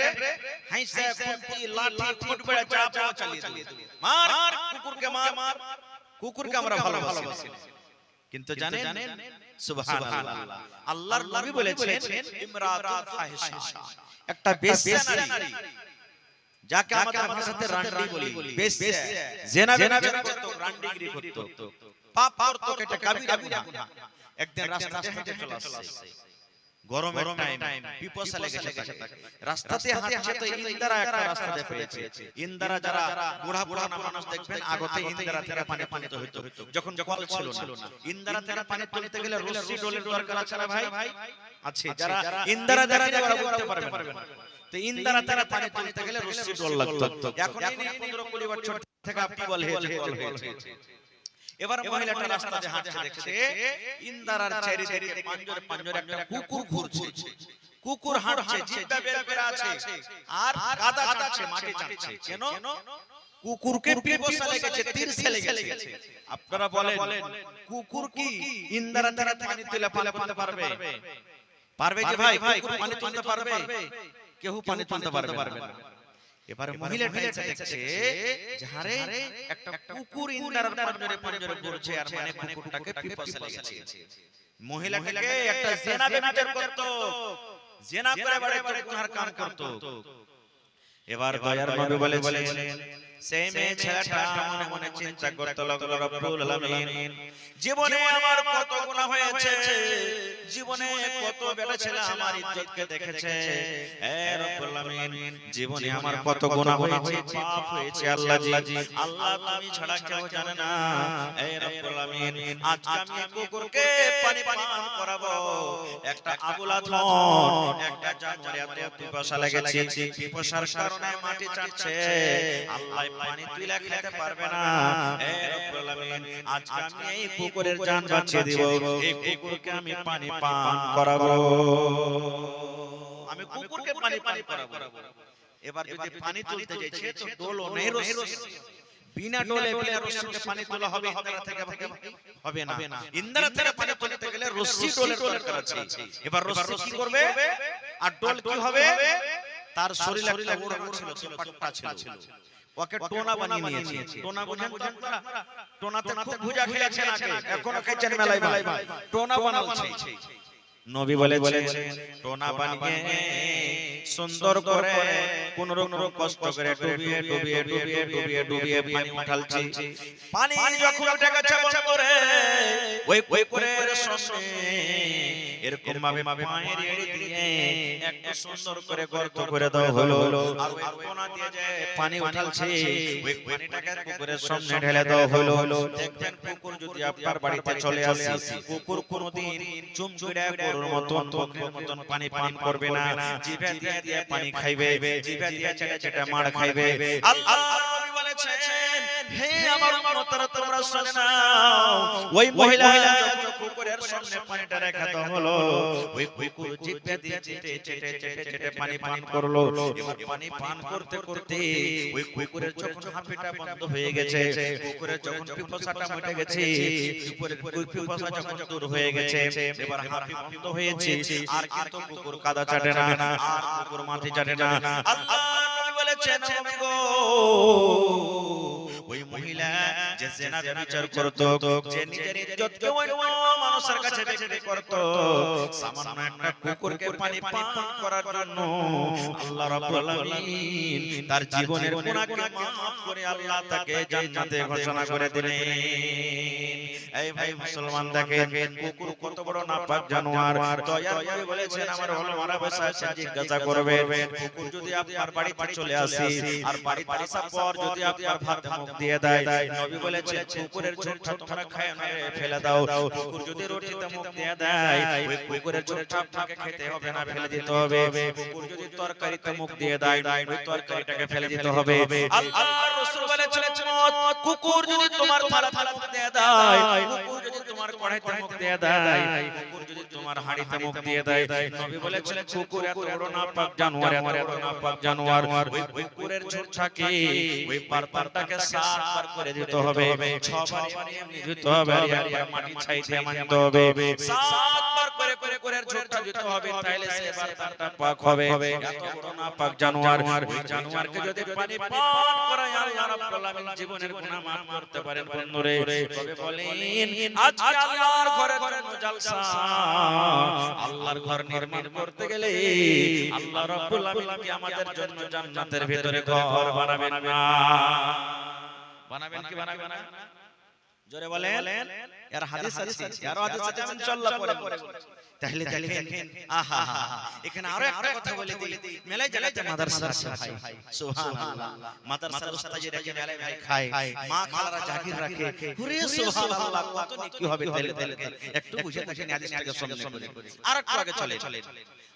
হাইসা খুঁটি লাঠি খুঁট বেড়া চাপা চালিয়ে দেব। মার কুকুরকে মার, কুকুরকে আমরা ভালোবাসি। কিন্তু জানেন সুবহানাল্লাহ, আল্লাহর নবী বলেছেন ইমরাতুল ফাহিশা, একটা বেশ্যা নারী, যাকে আমাদের ভাষাতে রান্ডি বলি, বেশ্যা, জিনা করত, রান্ডিগিরি করত, পাপ করত, এটা কাবিরা গুনাহ। একদিন রাস্তাতে হেঁটে চলে আসছে, গরমের টাইম, পিপাসা লেগেছে তাকে, রাস্তাতে হাঁটছে তো ইন্দারা একটা রাস্তা দিয়ে পেয়েছে। ইন্দারা যারা বুড়া বুড়া মানুষ দেখবেন, আগতে ইন্দারা থেকে পানি তুলতে হতো, যখন কল ছিল না। ইন্দারা থেকে পানি তুলতে গেলে রশি ডোলের দরকার আছে না ভাই? আছে। যারা ইন্দারা দেখেন ওরা বলতে পারবে না। তো ইন্দারা থেকে পানি তুলতে গেলে রশি ডোল লাগতো। এখন এই 15-20 বছর থেকে আপনি বল হয়েছে। এবার মহিলাটা রাস্তা দিয়ে হাঁটছে, দেখছে ইন্দারার চারিদিকে পাঁজরে একটা কুকুর ঘুরছে। কুকুর হাঁটছে, জিহ্বা বের করে আছে আর কাদা চাটছে, মাটি চাটছে। কেন? কুকুরকে পিপাসা লেগেছে, তিরছে লেগেছে। আপনারা বলেন কুকুর কি ইন্দারা থেকে পানি তুলে পান করতে পারবে? পারবে কি ভাই? কুকুর পানি তুলতে পারবে? কেউ পানি তুলতে পারবে না। এবারে মহিলাটা দেখছে যে আরে একটা কুকুর ইন্দারার পাঁজরে ঘুরছে, আর মানে কুকুরটাকে পিপাসা লেগেছে। মহিলাটাকে একটা জিনা ব্যভিচার করত, জিনা করে বাড়ি গুনার কাম করত। এবার দয়ার নবী বলেছেন, সেই মেয়ে ছেলেটা মনে মনে চিন্তা করতে লাগলো, রব্বুল আলামিন, জীবনে আমার কত গুনাহ হয়েছে, জীবনে কত বেটা ছেলে আমার ইজ্জতকে দেখেছে, হে রব্বুল আলামিন, জীবনে আমার কত গুনাহ হয়েছে, পাপ হয়েছে। আল্লাহ জি, আল্লাহ তুমি ছাড়া কেউ জানে না। হে রব্বুল আলামিন, আজকে আমি কুকুরকে পানি পান করাবো। একটা আবুলা ধন, একটা জানোয়ার এত পিপাসা লেগেছে, পিপাসার কারণে মাটি চাটছে, আল্লাহ পানি তুলে খেতে পারবে না। হে রব্বুল আলামিন, আজকে আমি এই কুকুরের জান বাঁচিয়ে দিব, এই কুকুরকে আমি পানি পান করাবো, আমি কুকুরকে পানি পান করাবো। এবার যদি পানি তুলতে যাইছে তো ডোলও নেই, রশি, বিনা ডোলে বিনা রশিতে পানি তোলা হবে? ইন্দারা থেকে হবে না। ইন্দারা থেকে পানি তুলতে গেলে রশি ডোলের দরকার আছে। এবার রশি কি করবে আর ডোল কি হবে? তার শরীরে একটা ওড়না ছিল, পাট্টা ছিল, ওকে টোনা বানিয়ে নিয়েছে। টোনা বুঝেন আপনারা? টোনাতে খুব ভুজা খেয়েছেন আগে, এখনো খাচ্ছেন মেলাই ভাই। টোনা বানাচ্ছে। নবী বলেছেন টোনা বানিয়ে সুন্দর করে কোন রকম কষ্ট করে ডুবিয়ে পানি উঠালছে। পানি যখন উঠে গেছে বন্ধুরে, ওই কুকুরের সামনে এরকম ভাবে পায়ের এড়ি দিয়ে একটা সুন্দর করে গর্ত করে দেওয়া হলো, আর ওই টোনা দিয়ে যে পানি উঠালছে, ওই পানিটাকে কুকুরের সামনে ঢেলে দেওয়া হলো। দেখবেন কুকুর যদি আপনার বাড়িতে চলে আসে, কুকুর কোনোদিন চুমচুড়া গরুর মতন বকরির মতন পানি পান করবে না, জিভে দিয়ে দিয়ে পানি খাইবে, জিভে দিয়ে চেটে চেটে মার খাইবে। আল্লাহর নবী বলেছেন, হে আমার উম্মতরা তোমরা শুনে নাও, ওই মহিলা যখন কুকুরের সামনে পানিটা রেখে দেওয়া হলো, ওই কুকুর জিভে দিয়ে চেটে চেটে চেটে চেটে পানি পান করলো। এবার পানি পান করতে করতে ওই কুকুরের যখন হাঁপিটা বন্ধ হয়ে গেছে, কুকুরের যখন পিপাসাটা মিটে গেছে, কুকুরের পিপাসা যখন দূর হয়ে গেছে, এবার হাঁপি বন্ধ হয়েছে, আর কিন্তু কুকুর কাদা চাটে না, আর কুকুর মাটি চাটে না। আল্লাহর নবী বলেছেন, নবী গো, ওই মহিলা যে জিনা ব্যভিচার করত, যে নিজের ইজ্জতকে অন্য মানুষের কাছে বিক্রি করত, সামান্য একটা কুকুরকে পানি পান করার জন্য আল্লাহ রাব্বুল আলামিন তার জীবনের গুনাহকে maaf করে আল্লাহ তাকে জান্নাতে ঘোষণা করে দিলেন। এই ভাই মুসলমান দেখেন, কুকুর কত বড় নাপাক জানোয়ার। দয়ার নবী বলেছেন, আমার ওলামারা বসে আছে, জিজ্ঞাসা করবে, কুকুর যদি আপনার বাড়িতে চলে আসে আর বাড়িতে আসার পর যদি আপনার ভাতে মুখ দিয়ে দেয়, নবী বলেছেন কুকুরের ঝোঁটটা তোমরা খায় না, ফেলে দাও। কুকুর যদি রুটিতে মুখ দিয়ে দেয়, ওই কুকুরের ঝোঁটটা আপনাকে খেতে হবে না, ফেলে দিতে হবে। কুকুর যদি তরকারিতে মুখ দিয়ে দেয়, ওই তরকারিটাকে ফেলে দিতে হবে। আল্লাহর রাসূল বলেছেন, কুকুর যদি তোমার থালাতে মুখ দিয়ে দেয়, কুকুর যদি তোমার তোমার কড়াইতে মুখ দিয়ে দেয়, কুকুর যদি তোমার হাঁড়িতে মুখ দিয়ে দেয়, নবী বলেছিলেন কুকুর এত বড় নাপাক জানোয়ার, এত বড় নাপাক জানোয়ার, ওই কুকুরের ঝোঁটটাকে ওই পারপারটাকে 7 বার করে দিতে হবে, 6 বার এমনি দিতে হবে, আর একবার মাটি ছাইতে মানতে হবে, 7 বার করে কুকুরের ঝোঁটটা দিতে হবে, তাইলে সে পারপারটা পাক হবে। এত বড় নাপাক জানোয়ার, ওই জানোয়ারকে যদি পানি পান করায় আল্লাহ রাব্বুল আলামিন জীবনের গুনাহ maaf করতে পারেন বন্ধুরে। তবে বলেন আজকে আল্লাহর ঘরের জন্য জলসা, আল্লাহর ঘর নির্মাণ করতে গেলে আল্লাহ রাব্বুল আলামিন কি আমাদের জন্য জান্নাতের ভিতরে ঘর বানাবেন না? বানাবেন কি বানাবেন না? জোরে বলেন। এর হাদিস আছে, আরো হাদিস আছে, আমি ইনশাআল্লাহ পরে তাহলে দেখেন আহা এখানে আরো একটা কথা বলে দিই, মেলায় জায়গাতে মাদ্রাসা আছে ভাই, সুবহানাল্লাহ, মাদ্রাসার উস্তাজি রেখে মেলায় ভাই খায়, মা খালারা জাকির রাখে, পুরে সুবহানাল্লাহ, কত নেকি হবে তাহলে একটু বুঝে থাকেন হাদিসটাকে সামনে করে। আর একটু আগে চলে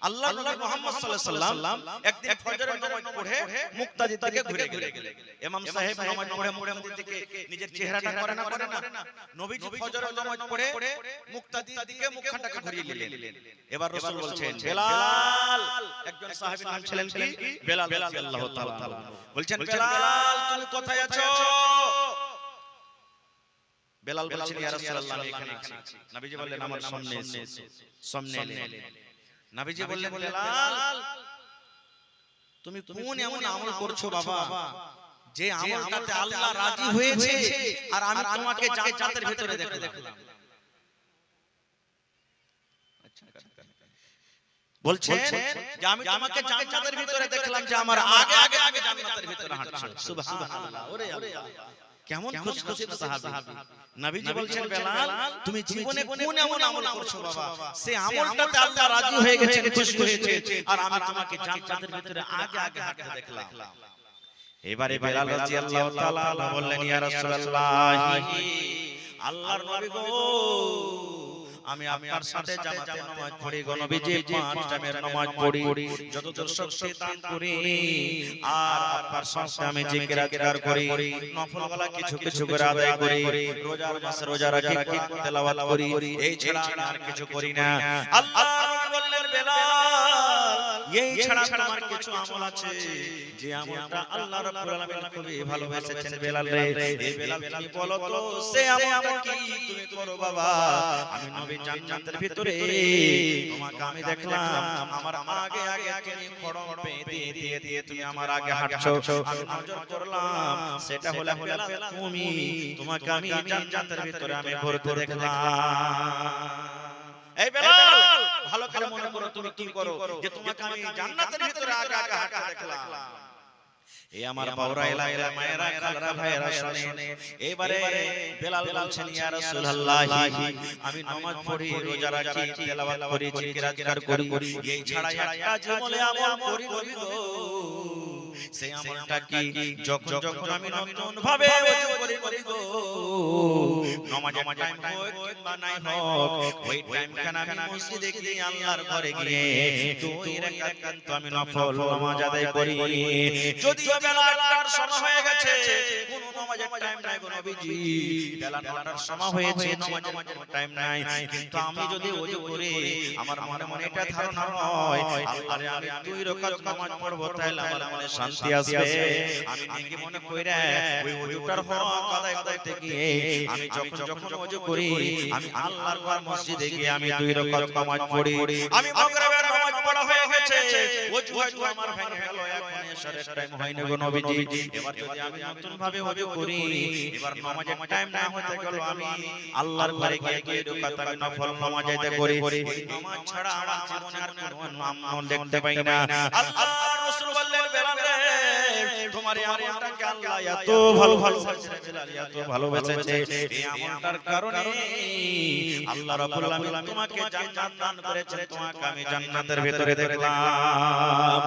আল্লাহর নবী মুহাম্মদ সাল্লাল্লাহু আলাইহি ওয়াসাল্লাম একদিন ফজরের নামাজ পড়ে মুক্তাদির দিকে ঘুরে গেলেন। ইমাম সাহেব নামাজ পড়ে মুক্তাদির দিকে নিজের চেহারাটা করে না, নবীজি ফজরের নামাজ পড়ে মুক্তাদির দিকে মুখটাকে ঘুরিয়ে নিলেন। এবার রাসূল বলছেন বেলাল, একজন সাহাবীর নাম ছিলেন কি বেলাল রাদিয়াল্লাহু তাআলা, বলছেন বেলাল তুমি কোথায় আছো? বেলাল বলছেন ইয়া রাসূলুল্লাহ আমি এখানে আছি। নবীজি বললেন আমার সামনে এলেন। নবীজি বললেন বেলাল তুমি কোন এমন আমল করছো বাবা যে আমলটাতে আল্লাহ রাজি হয়েছে আর আমি তোমাকে জান্নাতের ভিতরে দেখলাম? বলছেন যে আমি তোমাকে জান্নাতের ভিতরে দেখলাম, যে আমার আগে আগে আমি জান্নাতের ভিতরে হাঁটছি। সুবহানাল্লাহ, ওরে আল্লাহ কেমন খুশনসিব সাহাবী। নবীজি বলছেন বেলাল তুমি জীবনে কোন এমন আমল করছো বাবা সে আমলটাতে আল্লাহ রাজি হয়ে গেছেন, খুশি হয়েছে, আর আমি তোমাকে জান্নাতের ভিতরে আগে আগে হাঁটতে দেখলাম। এবারে বেলাল রাদিয়াল্লাহু তাআলা বললেন ইয়া রাসূলুল্লাহ, আল্লাহর নবী গো আমি আপনার সাথে জামাতে নামাজ পড়ি গো নবীজি, 5 টাইমের নামাজ পড়ি, যতদূর শক্তি দান করি, আর আপনার সাথে আমি জিকির আজকার করি, নফলওয়ালা কিছু করে আদায় করি, রোজার মাসে রোজা রাখি, তেলাওয়াত করি, এই ছাড়া আর কিছু করি না। আল্লাহ বললেন বেলাল এই ছাড়া তোমার কিছু আমল আছে যে আমলটা আল্লাহ রাব্বুল আলামিন খুবই ভালোবাসেছেন। বেলাল রে, এই বেলাল তুমি বলো তো সে আমলটা কি তুমি করো বাবা? আমি নবী জান্নাতের ভিতরে তোমাকে আমি দেখলাম, আমার আগে আগে তুমি খড়ম পেতে দিয়ে তুমি আমার আগে হাঁটছো, আমি নজর করলাম, সেটা হলো বেলাল তুমি, তোমাকে আমি জান্নাতের ভিতরে আমি ঘুরতে দেখলাম। এই বেলাল ভালো করে মনে করো তুমি কি করো যে তোমাকে আমি জান্নাতের ভিতরে আগে আগে হাঁটতে দেখলাম। এই আমার বাউরা এলাকা মায়েরা খালারা ভাইরা শুনেন, এবারে বেলাল বলছেন ইয়া রাসূলুল্লাহ আমি নামাজ পড়ি, রোজা রাখি, তেলাওয়াত করি, জিকির আজকার করি, এই ছাড়া একটা জীবনে আমল করি নবী গো। সেই আমলটা কি যখন আমি নতুন ভাবে ওযু করি নবী গো, নামাজের টাইম হোক কিংবা নাই হোক, ওই টাইম খানা আমি মসজিদে গিয়ে আল্লাহর ঘরে গিয়ে 2 রাকাত কিন্তু আমি নফল নামাজ আদায় করি। যদিও বেলা 8টার সময় হয়ে গেছে, কোন নামাজের টাইম নাই গো নবীজি, বেলা 9টার সময় হয়েছে, নামাজের কোনো টাইম নাই, কিন্তু আমি যদি ওযু করি আমার মনে মনে এটা ধারণা হয় আল্লাহরে আমি 2 রাকাত নামাজ পড়ব তাহলে আমার মনে শান্তি আসবে। আমি নেকি মনে কইরা ওই ওযুটার হক আদায় করতে গিয়ে আমি যখন ওযু করি আমি আল্লাহর ঘর মসজিদে গিয়ে আমি 2 রাকাত নামাজ পড়ি। আমি মাগরিবের নামাজ পড়া হয়ে গেছে, ওযু আমার ভেঙে গেল, এখন এশারের টাইম হয়নি গো নবীজি। এবার যদি আমি নতুন ভাবে ওযু করি, এবার নামাজের টাইম না হতে গেল, আমি আল্লাহর ঘরে গিয়ে 2 রাকাত আমি নফল নামাজ আদায় করি। এই নামাজ ছাড়া আমার জীবনে আর কোনো আমল দেখতে পাই না। আল্লাহর রাসূল বললেন বেলাল রে, তোমার এই আমলটাকে আল্লাহ এত ভালোবাসেছে, বেলাল এত ভালোবাসেছে, এই আমলটার কারণে আল্লাহ রাব্বুল আলামিন তোমাকে জান্নাত দান করেছেন, তোমাকে আমি জান্নাতের ভিতরে দেখলাম।